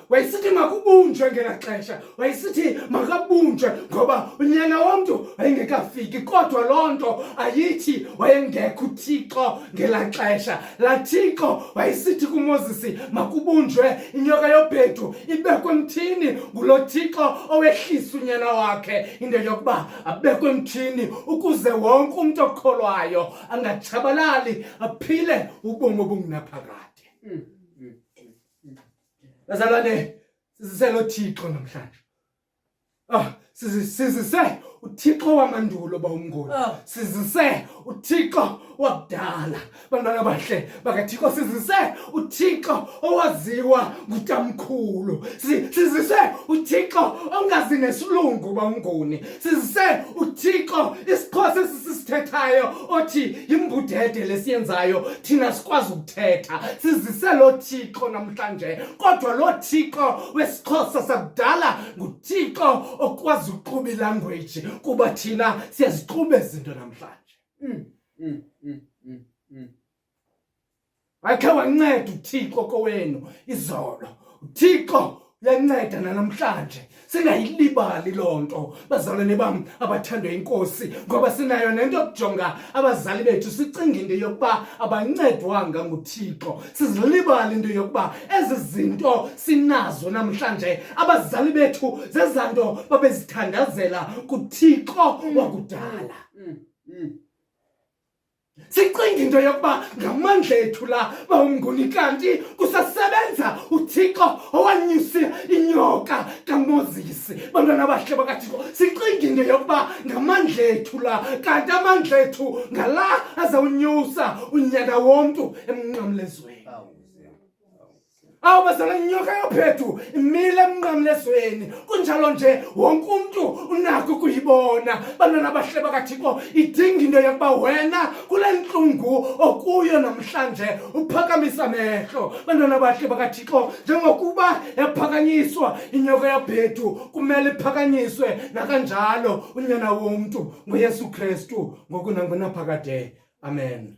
Wayesithi makubunjwe ngelaa xesha, wayesithi makabunjwe ngoba unyana womntu wayengekafiki, kodwa loo nto ayithi wayengekho uThixo ngelaa xesha. Laa Thixo wayesithi kuMoses makubunjwe inyoka yobhedu ibekwe emthini ngulo Thixo owehlisa unyana wakhe into yokuba abekwe emthini ukuze wonke umntu okholwayo angatshabalali, aphile ubomi obungunaphakade. Bazalwane, sizise lo Thixo namhlanje. Sizise uThixo wamandulo bawumnguni. Sizise uThixo wakudala. Bantwana abahle bakaThixo, sizise uThixo owaziwa ngutamkhulu. Sizise uThixo ongazi nesilungu bawumnguni. Sizise uThixo isiXhosa esisithethayo othi yimbudede lesiyenzayo thina sikwazi ukuthetha. Sizise lo Thixo namhlanje, kodwa lo Thixo wesiXhosa sakudala nguThixo okwazi ukuxuba ilanguage kuba thina siyazixuba izinto namhlanje. Wakhe wanceda uThixo kowenu izolo. uThixo uyanceda namhlanje. Singayilibali loo nto bazalwane bam abathandwe inkosi, ngoba sinayo nento yokujonga abazali bethu sicinga into yokuba abancedwanga nguThixo. Sizilibali into yokuba ezi zinto sinazo namhlanje abazali bethu zezanto babezithandazela kuThixo wakudala. Sicinga into yokuba ngamandla ethu la bawumnguni, kanti kusasebenza uThixo owanyusa inyoka kaMoses. Bantwana abahle bakaThixo, sicinga into yokuba ngamandla ethu la, kanti amandla ethu ngala azawunyusa unyana womntu emnqamlezweni. Bazalwane, inyoka yobhedu imile emnqamlezweni, kunjalo nje wonke umntu unako ukuyibona. Bantwana abahle bakaThixo, idinga into yokuba wena kule ntlungu okuyo namhlanje uphakamisa amehlo. Bantwana abahle bakaThixo, njengokuba yaphakanyiswa inyoka yobhedu, kumele iphakanyiswe nakanjalo unyana womntu nguYesu Kristu ngoku nangonaphakade. Amen.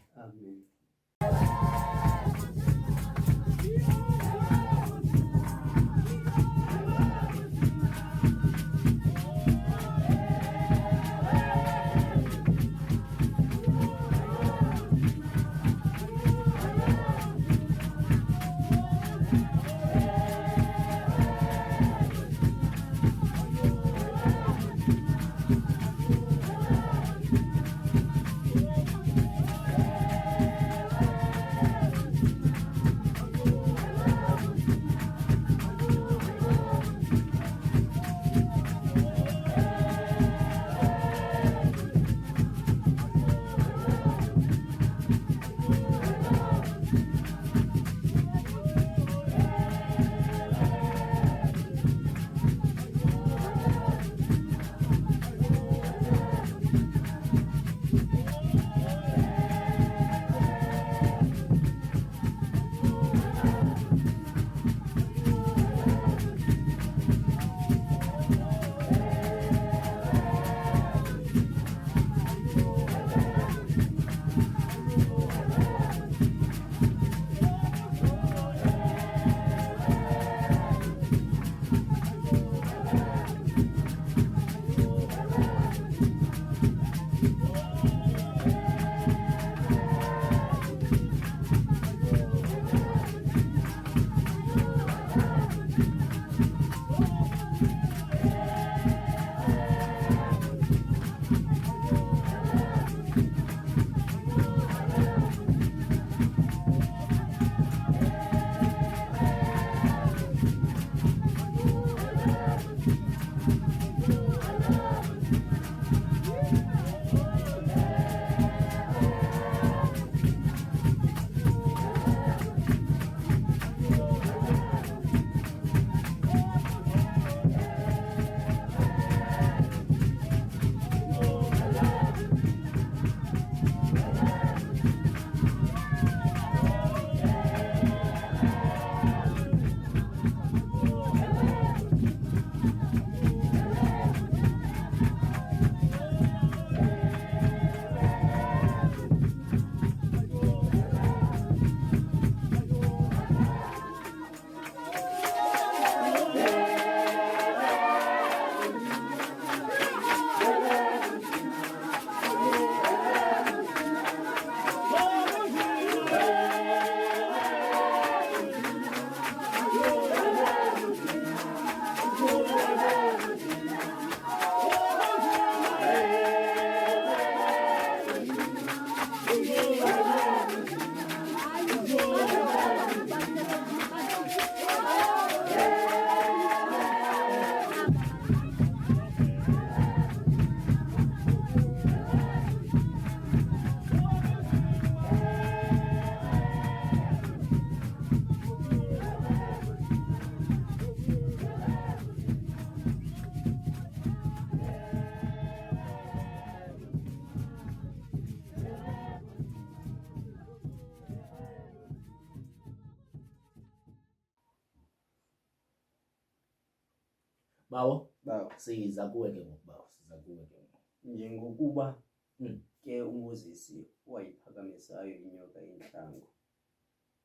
Bawo, Bawo, siza kuwe ke ngoku bawo, siza kuwe ke ngoku. njengokuba Mm. ke uMoses wayiphakamisayo inyoka yentlango,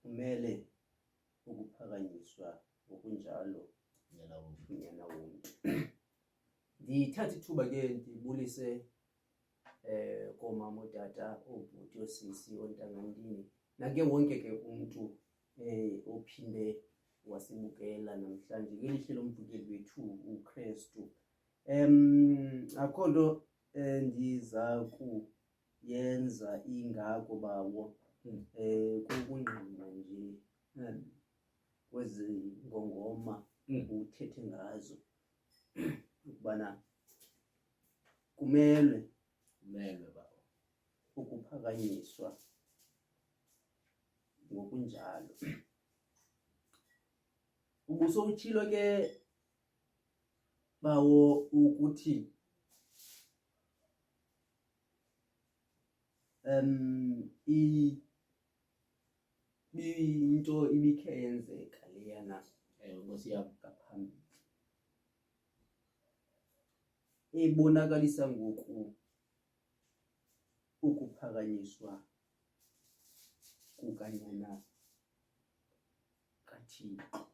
kumele ukuphakanyiswa ngokunjalo Nyana womntu. unyana womntu. Ndithatha ithuba ke ndibulise koomama, ootata, oobhuti, oosisi, oontangantini, nake wonke ke umntu ophinde wasibukela namhlanje ngelihle lombukeli wethu uKristu. Akho nto ndiza kuyenza ingako bawo kukungqina nje kwezi ngongoma uthethe ngazo ukubana kumelwe bawo. ukuphakanyiswa ngokunjalo. Ubusowutshilo ke bawo ukuthi into ibikhe yenzeka leyana Nkosi yam. ngaphambili ebonakalisa ngoku ukuphakanyiswa kukanyana kaThixo.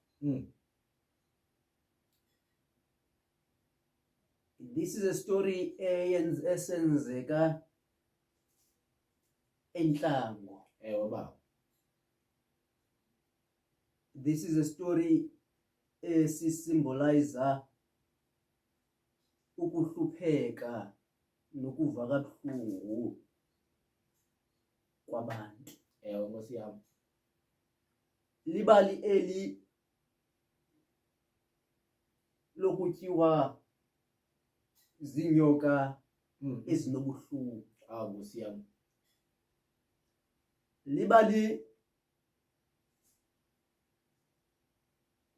This is a story esenzeka eNtlango. Bawo. This is a story esisymbolizer ukuhlupheka nokuva kabuhlungu kwabantu. Nkosi yam. Libali eli lokutyiwa zinyoka ezinobuhlungu. Nkosi yam. Libali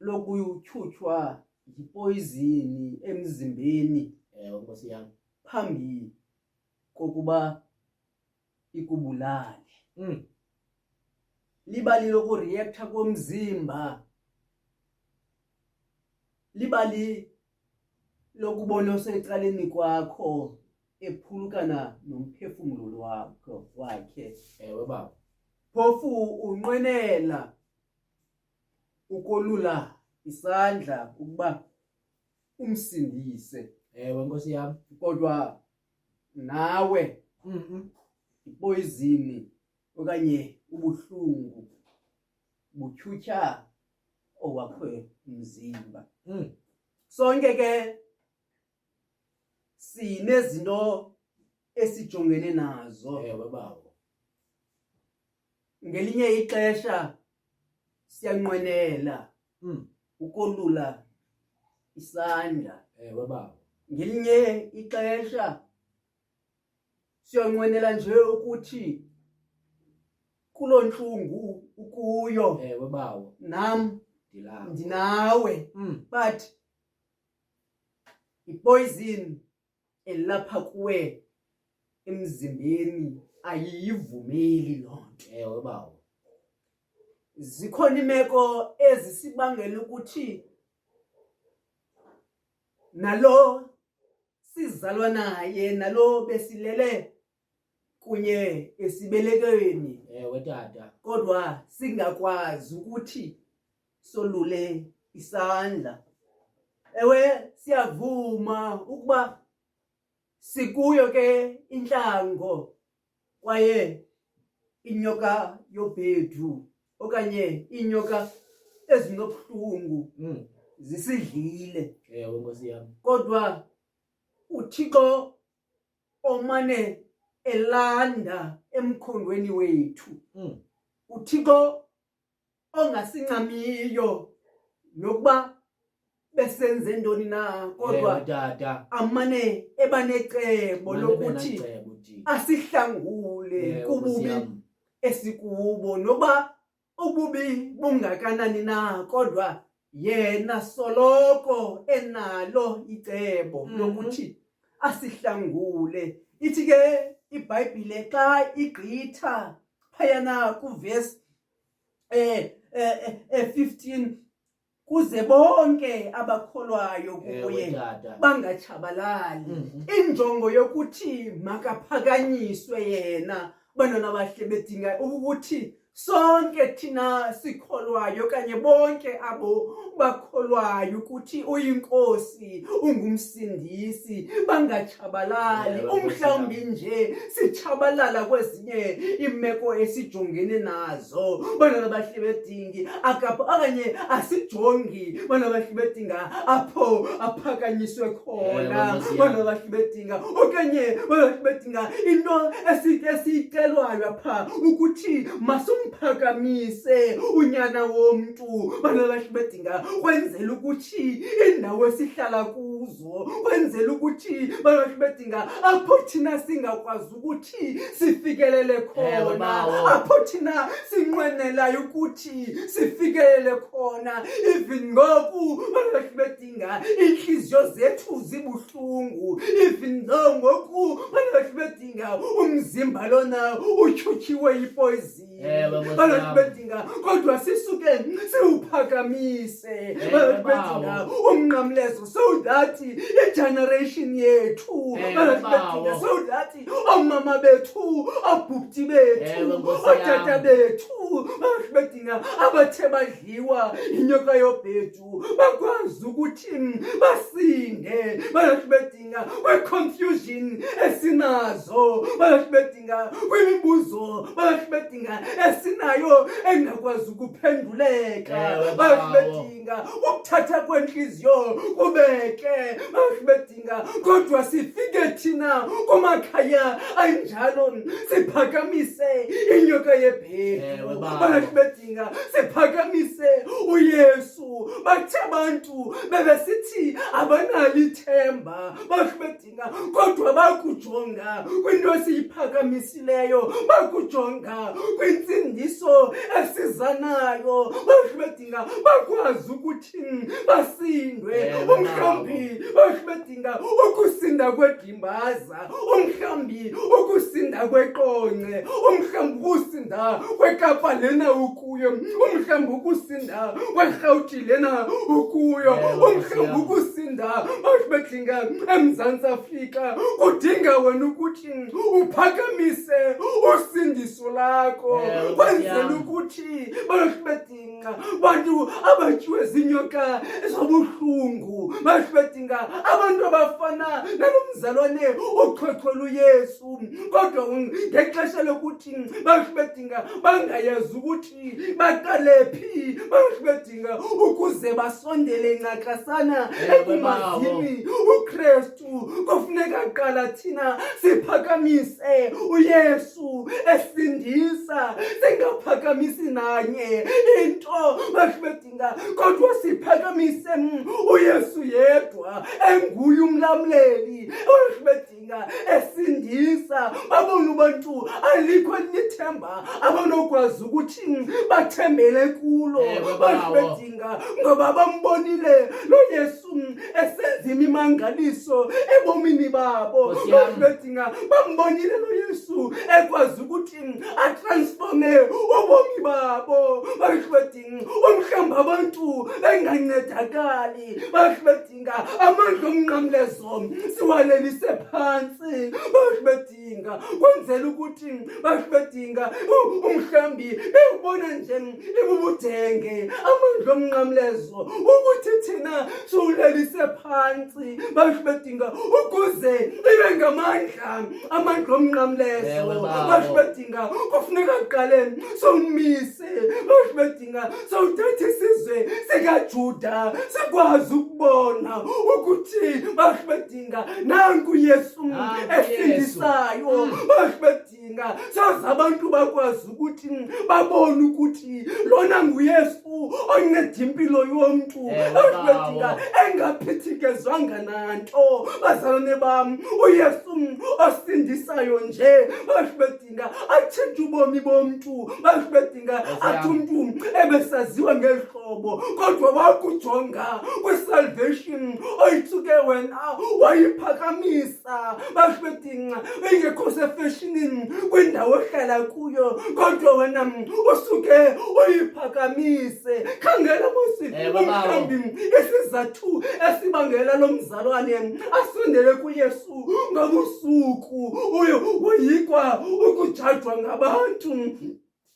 lokutyhutywa yipoyizini emzimbeni Nkosi yam. phambi kokuba ikubulale. Libali lokureacta komzimba. Libali lokubona osecaleni kwakho ephulukana nomphefumulo wakhe. Bawo. Phofu unqwenela ukolula isandla ukuba umsindise, Nkosi yam. kodwa nawe ipoyizini okanye ubuhlungu butyhutyha owakho umzimba. Sonke ke sinezinto esijongene nazo. Bawo. Ngelinye ixesha siyanqwenela ukolula isandla. Bawo. Ngelinye ixesha siyanqwenela nje ukuthi kuloo ntlungu ukuyo Bawo. nam Ndilawo. ndinawe, but ipoison elapha kuwe emzimbeni ayiyivumeli loo nto. Bawo. Zikhona iimeko ezisibangela ukuthi nalo sizalwa naye, nalo besilele kunye esibelekweni, Tata. kodwa singakwazi ukuthi solule isandla. Ewe, siyavuma ukuba sikuyo ke intlango kwaye inyoka yobhedu okanye inyoka ezinobuhlungu zisidlile. Nkosi yam. Kodwa uThixo omane elanda emkhondweni wethu, uThixo ongasincamiyo nokuba besenze ntoni na, kodwa Tata. amane ebanecebo lokuthi asihlangule Nkosi kububi yam. esikubo, noba ububi bungakanani na, kodwa yena soloko enalo icebo lokuthi asihlangule. Ithi ke iBhayibhile xa igqitha phayana kuvesi 15 kuze bonke abakholwayo kuye tata. bangachabalali. Injongo yokuthi makaphakanyiswe yena, bantwana bahle bedinga ukuthi sonke thina sikholwayo kanye bonke abo bakholwayo ukuthi uyinkosi, ungumsindisi, bangachabalali. Umhlawumbi nje sichabalala kwezinye imeko esijongene nazo, bantwana bahle bedingi akanye asijongi, bantwana bahle bedinga apho aphakanyiswe khona, bantwana bahle bedinga okanye bantwana bahle bedinga into esicelwayo apha ukuthi umphakamise unyana womntu, bantwana bahle bedinga kwenzela ukuthi indawo esihlala kuzo, kwenzela ukuthi bantwana bahle bedinga apho thina singakwazi ukuthi sifikelele khona, apho thina sinqwenelayo ukuthi sifikelele khona. Even ngoku bantwana bahle bedinga inhliziyo zethu zibuhlungu, even though ngoku bantwana bahle bedinga umzimba lona utyhutyhiwe yipoison, bedinga kodwa sisuke siwuphakamise, bedinga umnqamlezo, so that i-generation yethu, bedinga so that omama bethu, obhuti bethu, otata bethu, bedinga abathe badliwa inyoka yobhedu bakwazi ukuthi basinde, bedinga kwe-confusion esinazo, bedinga kwimibuzo, bedinga esinayo engakwazi ukuphenduleka, bedinga ukuthatha kwenhliziyo kubeke, bedinga kodwa sifike thina kumakhaya anjalo siphakamise inyoka yebhedu, bedinga siphakamise uYesu. Bathe abantu bebesithi abanalo ithemba, bedinga kodwa bakujonga kwinto esiyiphakamisileyo, bakujonga kwintsindiso esizanayo, bedinga bakwazi ukuthi basindwe. Umhlawumbi bedinga ukusinda kwegimbaza, umhlawumbi ukusinda kweqonce, umhlawumbi ukusinda kwekapa lena ukuyo, umhlawumbi ukusinda kwerhawuti lena ukuyo, umhlawumbi ukusinda bedinga eMzantsi Afrika kudinga wena ukuthi uphakamise usindiso lakho, kwenzela ukuthi bedinga bantu abatyiwe zinyoka zobuhlungu, bedinga abantu abafana nalo mzalwane uchochela uYesu, kodwa ngexesha lokuthi bedinga bangayazi ukuthi baqale phi, bedinga ukuze basondele ncakasana ekumazini uKristu, kufuneka qala thina siphakamise uYesu esindisa, singaphakamisi nanye into, bedinga kodwa siphakamise uYesu yedwa enguye umlamleli, bedinga esindisa. Babona abantu alikho nithemba abanokwazi ukuthi bathembele kulo, bedinga ngoba bambonile lo Yesu esenza imimangaliso ebomini babo, bedinga bambonile lo Yesu ekwazi ukuthi atransforme ubomi babo, bedinga umhlamba abantu bengancedakali, bedinga amandla omnqamlezo siwalelise phansi, bedinga kwenzela ukuthi bedinga umhlambi bewubona nje ibubudenge amandla omnqamlezo ukuthi thina siwulelise phansi, bedinga ukuze ibe ngamandla amandla omnqamlezo, bedinga kufuneka qale somise, bedinga sowuthatha isizwe sikaJuda sikwazi ukubona ukuthi bedinga nanku Yesu esindisayo, bedinga saza abantu bakwazi ukuthi babone ukuthi lona nguYesu onceda impilo yomntu, bedinga engaphithikezwanga nanto. Bazalwane bam, uYesu osindisayo nje, bedinga atshintshe ubomi bomntu, bedinga athi umntu ebesaziwa ngehlobo kodwa wakujonga kwi-salvation oyithuke wena wayiphakamisa, bedinga ingekho sefashionini kwindawo ohlala kuyo kodwa wena usuke uyiphakamise. Khangela mosi umhlambi isizathu esibangela lo mzalwane asondele kuYesu ngobusuku woyikwa ukujajwa ngabantu.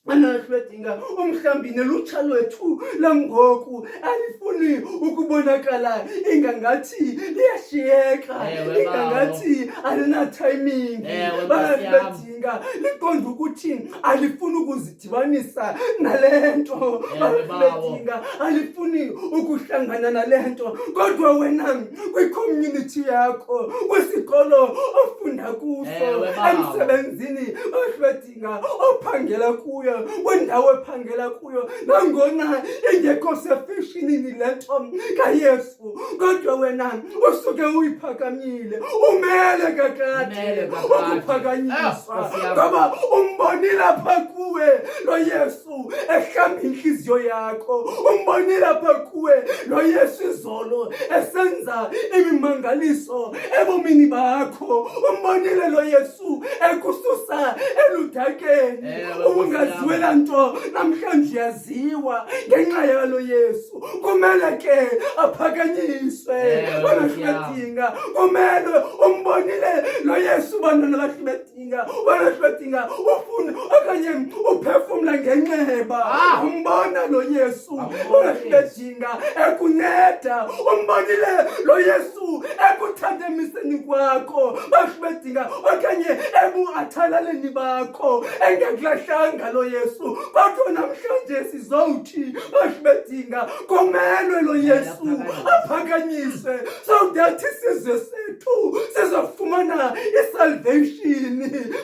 Anashwedinga umhlambi nelutsha lwethu langoku alifuni ukubonakala ingangathi liyashiyeka, ingangathi alina timing. Banashwedinga liqonda ukuthi alifuni ukuzidibanisa nalento. Banashwedinga alifuni ukuhlangana nalento. Kodwa wena kwi-community yakho, kwisikolo ofunda kuso, emsebenzini banashwedinga ophangela kuyo, wendawo ephangela kuyo, nangona ingekho sefashionini lento kaYesu, kodwa wena usuke uyiphakamile, umele kakade ukuphakanyiswa ngoba umbonile lapha kuwe lo Yesu ehlamba inhliziyo yakho, umbonile lapha kuwe lo Yesu izolo esenza imimangaliso ebomini bakho, umbonile lo Yesu ekususa eludakeni. Ungaziwela nto namhlanje yaziwa ngenxa yalo Yesu, kumele ke aphakanyiswe. Banashwedinga kumele umbonile lo Yesu, bantwana bashwedinga, banashwedinga ufuna okanye uphefumula ngenxeba, umbona lo Yesu banashwedinga ekunceda, umbonile lo Yesu ekuthandemiseni kwakho bashwedinga, okanye ebuathalaleni bakho engekulahlanga lo Yesu. Kodwa namhlanje sizowuthi bashwedinga kumelwe lo Yesu aphakanyiswe, so that isizwe sethu sizofumana isalvation.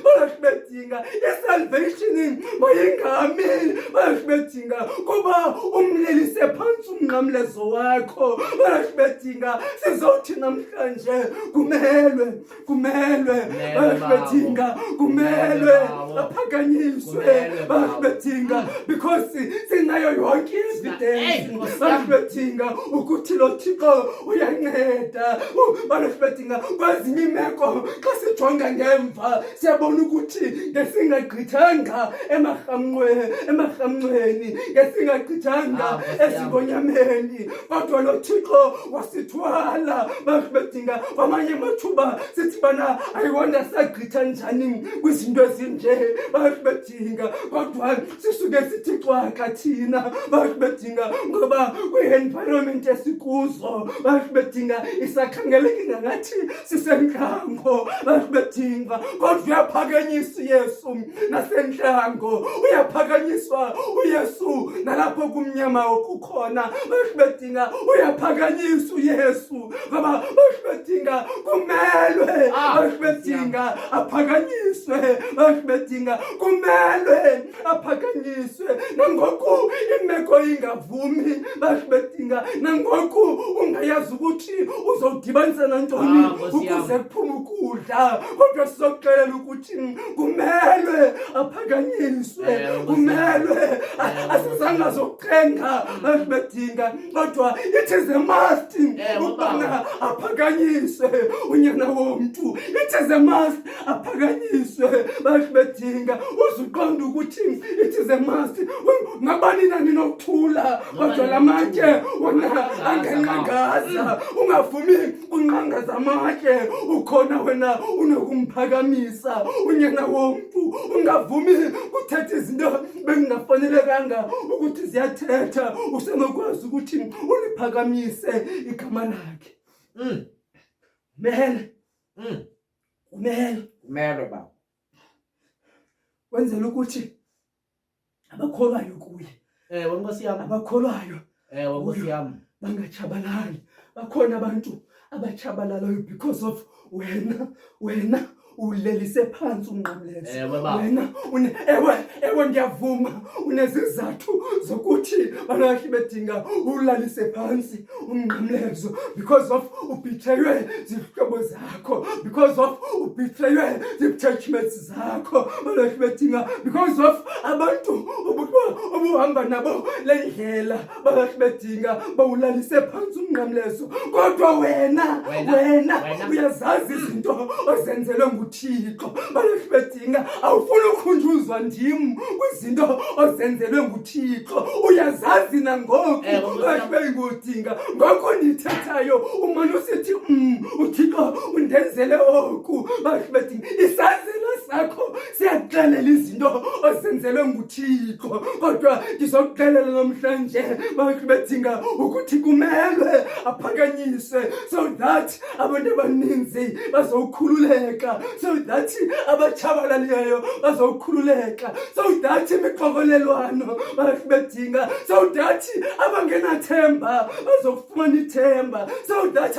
Bashwedinga isalvation mayingami bashwedinga kuba umlelise phansi umnqamlezo wakho. Bashwedinga sizowuthi namhlanje kumelwe bashwedinga, kumelwe aphakanyiswe bashwedinga, because sinayo yonke evidence bashwedinga ukuthi lo Thixo uyanceda. Bashwedinga kwezinye imeko xa sijonga ngemva siyabona ukuthi ngesingagqithanga emarhamncweni, ngesingagqithanga ezingonyameni, kodwa lo Thixo wasithwala bashwedinga. Kwamanye amathuba sithi bana ayiwona sagqitha njani kwizinto ezinje bashwedinga, kodwa sisuke sithi xwaka thina bashwedinga ngoba kwi-environment esikuzo bashwedinga isakhangeleki ngathi sisentlango bashwedinga, kodwa uyaphakanyiswa uYesu nasentlango, uyaphakanyiswa uYesu nalapho kumnyama okukhona bashwedinga, uyaphakanyiswa uYesu ngoba bashwedinga kumelwe bashwedinga aphakanyiswe bashwedinga, kumelwe aphakanyiswe nangoku imeko ingavumi bashwedinga, nangoku ungayazi ukuthi uzodibanisa nantoni ukuze kuphume ukudla, kodwa sizoxelela ukuthi kumelwe aphakanyiswe, kumelwe asizange zoqhenga bashwedinga, kodwa it is a must ukubana aphakanyiswe unyana womntu, it is a must aphakanyiswe bashwedinga. Uzuqonda ukuthi it is a must. Ngabani nani nokuthula, kodwa lamatye wona angenqangaza, ungavumi kunqangaza amatye, ukhona wena unokumphakamisa unyana womntu, ungavumi kuthetha izinto bekungafanelekanga ukuthi ziyathetha, usenokwazi ukuthi uliphakamise igama lakhe. Kumele baba wenzela ukuthi abakholwayo kuye, Nkosi yami, abakholwayo Nkosi yami, bangatshabalali. Bakhona abantu abatshabalalayo because of wena ulelise phansi unqamlezo. Wena ewe ndiyavuma unezizathu zokuthi banashwedinga ulalise phansi unqamlezo, because of ubithaywe zihlobo zakho, because of ubithaywe zii-attachments zakho banashwedinga, because of abantu ubuhamba nabo le ndlela banashwedinga bawulalise phansi unqamlezo. Kodwa wena uyazazi izinto ozenzelwe nguThixo balokhu bedinga awufuni ukhunjuzwa ndim kwizinto ozenzelwe nguThixo uyazazi nangoku balokhu bengodinga ngoko ndithethayo umane usithi uThixo undenzele oku balokhu bedinga isazela sakho siyakuxelela izinto ozenzelwe nguThixo kodwa ndizokuxelela namhlanje balokhu bedinga ukuthi kumelwe aphakanyiswe so that abantu abaninzi bazokhululeka so that abatshabalalileyo bazokhululeka so that imixokolelwano bedinga so that abangenathemba bazokufumana ithemba so that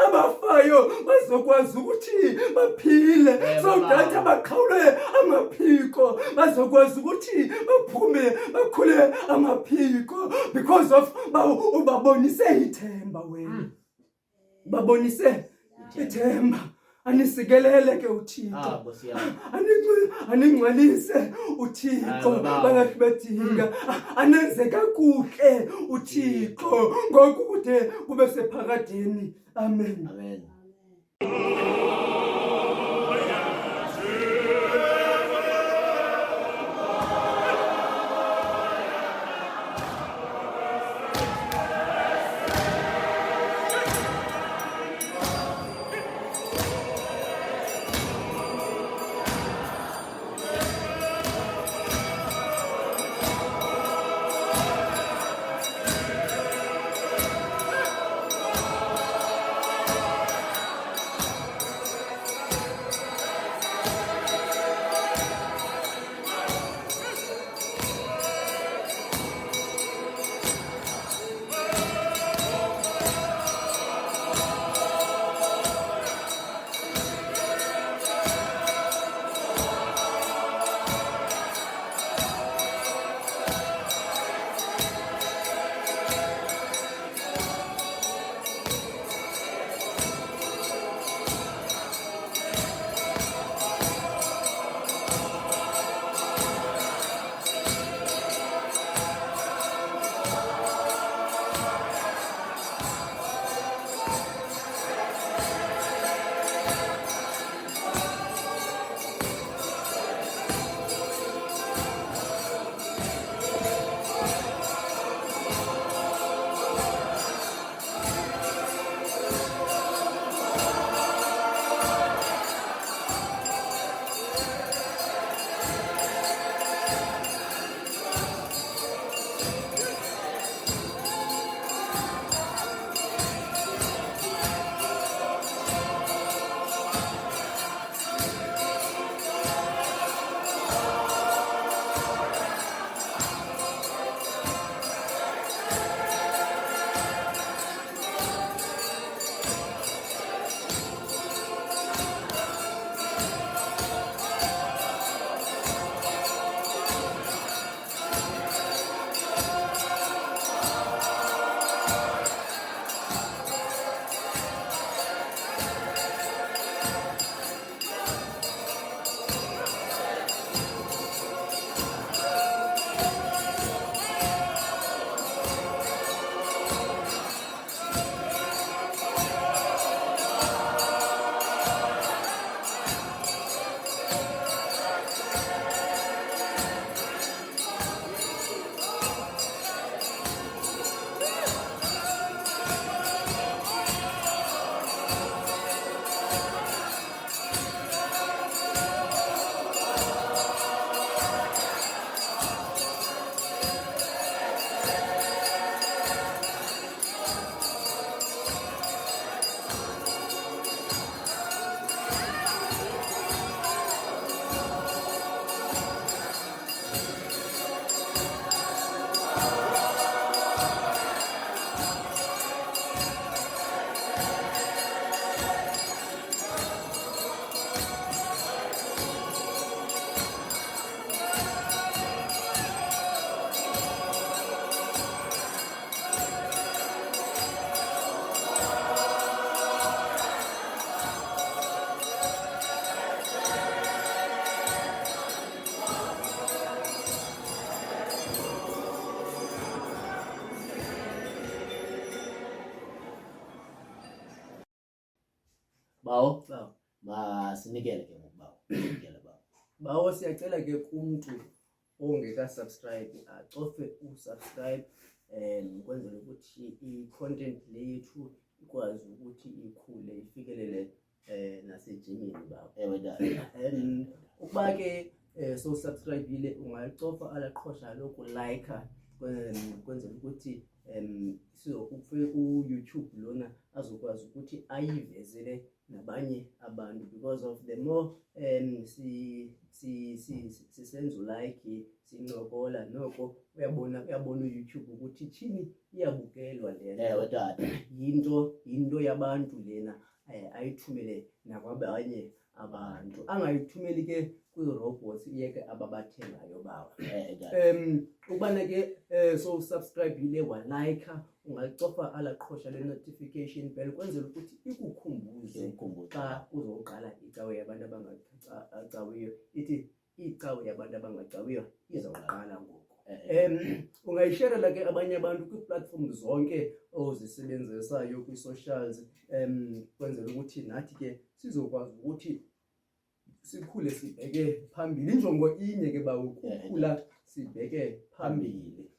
abafayo bazokwazi ukuthi baphile so that abaqhawule amaphiko bazokwazi ukuthi baphume bakhule amaphiko because of ubabonise ithemba wena babonise ithemba anisikelele ke uThixo aningcwalise uThixo balokhu bedinga anenze kakuhle uThixo ngokude kube sephakadeni amen Amen. bawo masinikele ke Ngiyala baba. Bawo siyacela ke kumuntu ongeka-subscribe acofe usubscribe ukwenzela ukuthi i-content le yethu ikwazi ukuthi ikhule ifikelele nasejimini baba. Ewe dada. Ukuba ke so-subscribe-ile ungacofa alaqhosha loku-like kwenzela ukuthi u-YouTube lona azokwazi ukuthi ayivezele nabanye abantu because of the more sisenza ulike sincokola noko uyabona u-YouTube ukuthi thini iyabukelwa lena. Ewe dada. Yinto yabantu lena ayithumele nakwabanye abantu angayithumeli ke kwi-robots iyeke ababathengayo baba. Ukubana ke so subscribe-ile walike ungacofa alaqhosha le-notification bell kwenzela ukuthi ikukhumbuze xa uzoqala icawe yabantu abangacawiyo ithi icawe yabantu abangacawiyo izawuqala ngoku. Ungayisherela ke abanye abantu kwi-platform zonke ozisebenzisayo kwi-socials kwenzela ukuthi nathi ke sizokwazi ukuthi sikhule sibheke phambili. Injongo inye ke bawo ukukhula sibheke phambili.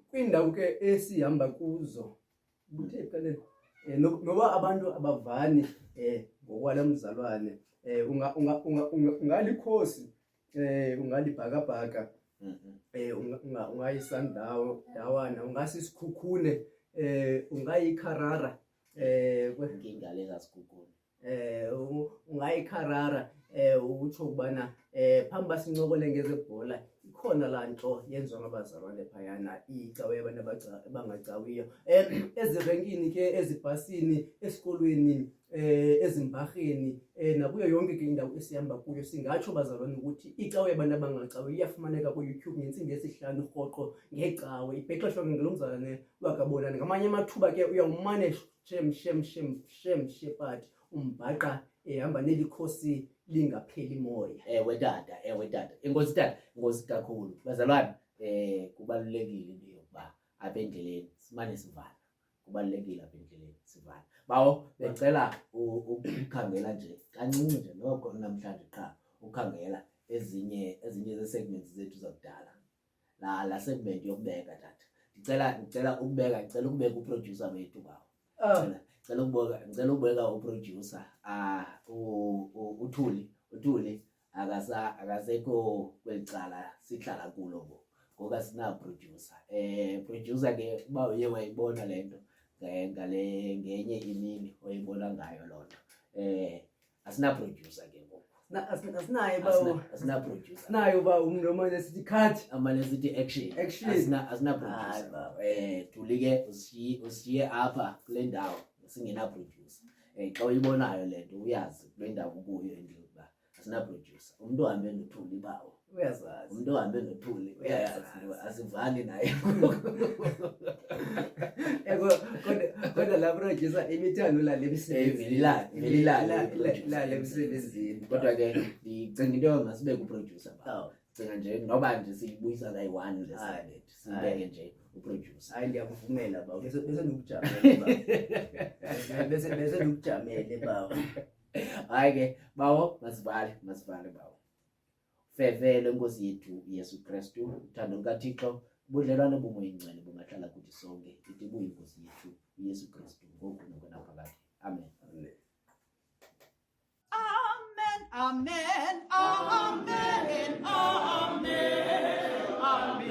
Kwindawo ke esihamba kuzo buthe eqaleni noba abantu abavani ngokwala mzalwane ungalikhosi ungalibhakabhaka ungayisandawo dawana ungasisikhukhune ungayikharara Ngingale zasikhukhune. ungayikharara utsho ukubana phambi sincokole ngezebhola ikhona laa nto yenziwa ngabazalwane phayana icawe yabantu abangacawiyo ezirenkini ke ezibhasini esikolweni ezimbarheni nakuyo yonke ke indawo esihamba kuyo singatsho bazalwane ukuthi icawe yabantu abangacawiyo iyafumaneka ku-YouTube ngentsimbi yesihlanu rhoqo ngecawe ibhexeshwa ngelo mzalwane wakabonani. Ngamanye amathuba ke uyawumane shem shepherd umbhaqa ehamba nelikhosi lingapheli moya. Ewe dada. Inkosi kakhulu bazalwane. Kubalulekile into yokuba apha endleleni simane sivala. Kubalulekile apha endleleni sivala. Bawo becela ukukhangela nje kancinci nje noko namhlanje qha ukhangela ezinye ze-segments zethu zakudala. La segment yokubeka tata. Ngicela ukubeka uproducer wethu bawo. Ngicela ukubeka uproducer uthuli akasekho kwelicala sihlala kulo ngoku asina producer. Producer ke uba uye wayibona lento ngenye imini oyibona ngayo lonto. Asina producer ke ngoku. Asinaye bawo. Asina producer. Nayo ba umuntu omane sithi cut Amane sithi action. Asina producer. Thuli ke usiye apha kule ndawo singena producer. Xa uyibonayo lento uyazi kule ndawo kuyo endlu ba asina producer. Umuntu ohambe nothuli bawo. uyazazi. Umuntu ohambe nothuli uyayazi asivani naye. Kodwa la producer imithando la lemsebenzi. La lemsebenzini. Kodwa ke ndicinga into masibe ku-producer bawo. Cinga nje noba nje siyibuyisa kayi-1 le subject sibeke nje uproducer. Hayi ndiyakuvumela bawo bese ndikujamele bawo. Bese ndikujamele bawo. Hayi ke bawo masivale bawo. Fevele Nkosi yethu Yesu Kristu, uthando lukaThixo, ubudlelwane bungcwele bungahlala kuthi sonke. Ithi buye Nkosi yethu Yesu Kristu ngoku naphakade. Amen. Amen. Amen. Amen. Amen. Amen. Amen.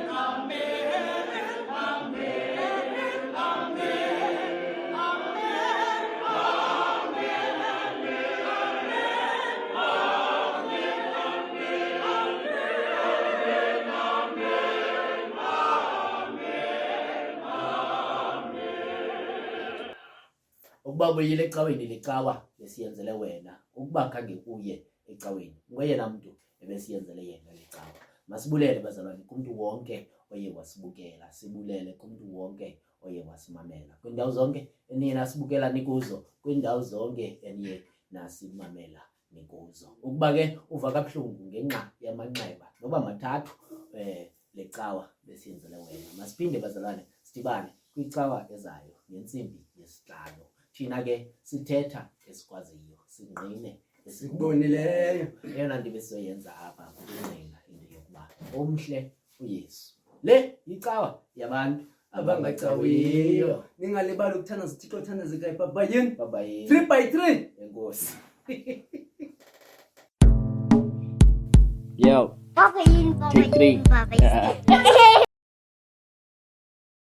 Amen. Ukuba buyile ecaweni licawa besiyenzele wena, ukuba khange uye ecaweni ngoyena muntu ebesiyenzele yena licawa. Masibulele bazalwane kumuntu wonke oye wasibukela, sibulele kumuntu wonke oye wasimamela kwindawo zonke eniye nasibukela nikuzo, kwindawo zonke eniye nasimamela nikuzo. Ukuba ke uva kabuhlungu ngenxa yamanxeba noba mathathu lecawa besiyenzele wena, masiphinde bazalwane sidibane kwicawa ezayo ngentsimbi yesihlanu. Thina ke sithetha esikwaziyo, singqine Sikubonileyo. eyona nto besizoyenza apha kukuncenga into yokuba omhle uYesu. Le yicawa yabantu abangacawiyo. Ningalibali ukuthandaza uThixo, uthandaze ekhaya. Baba yini? Baba yini 3x3. enkosi. Yo, Papa yun, Papa Take three. yun, Papa yun.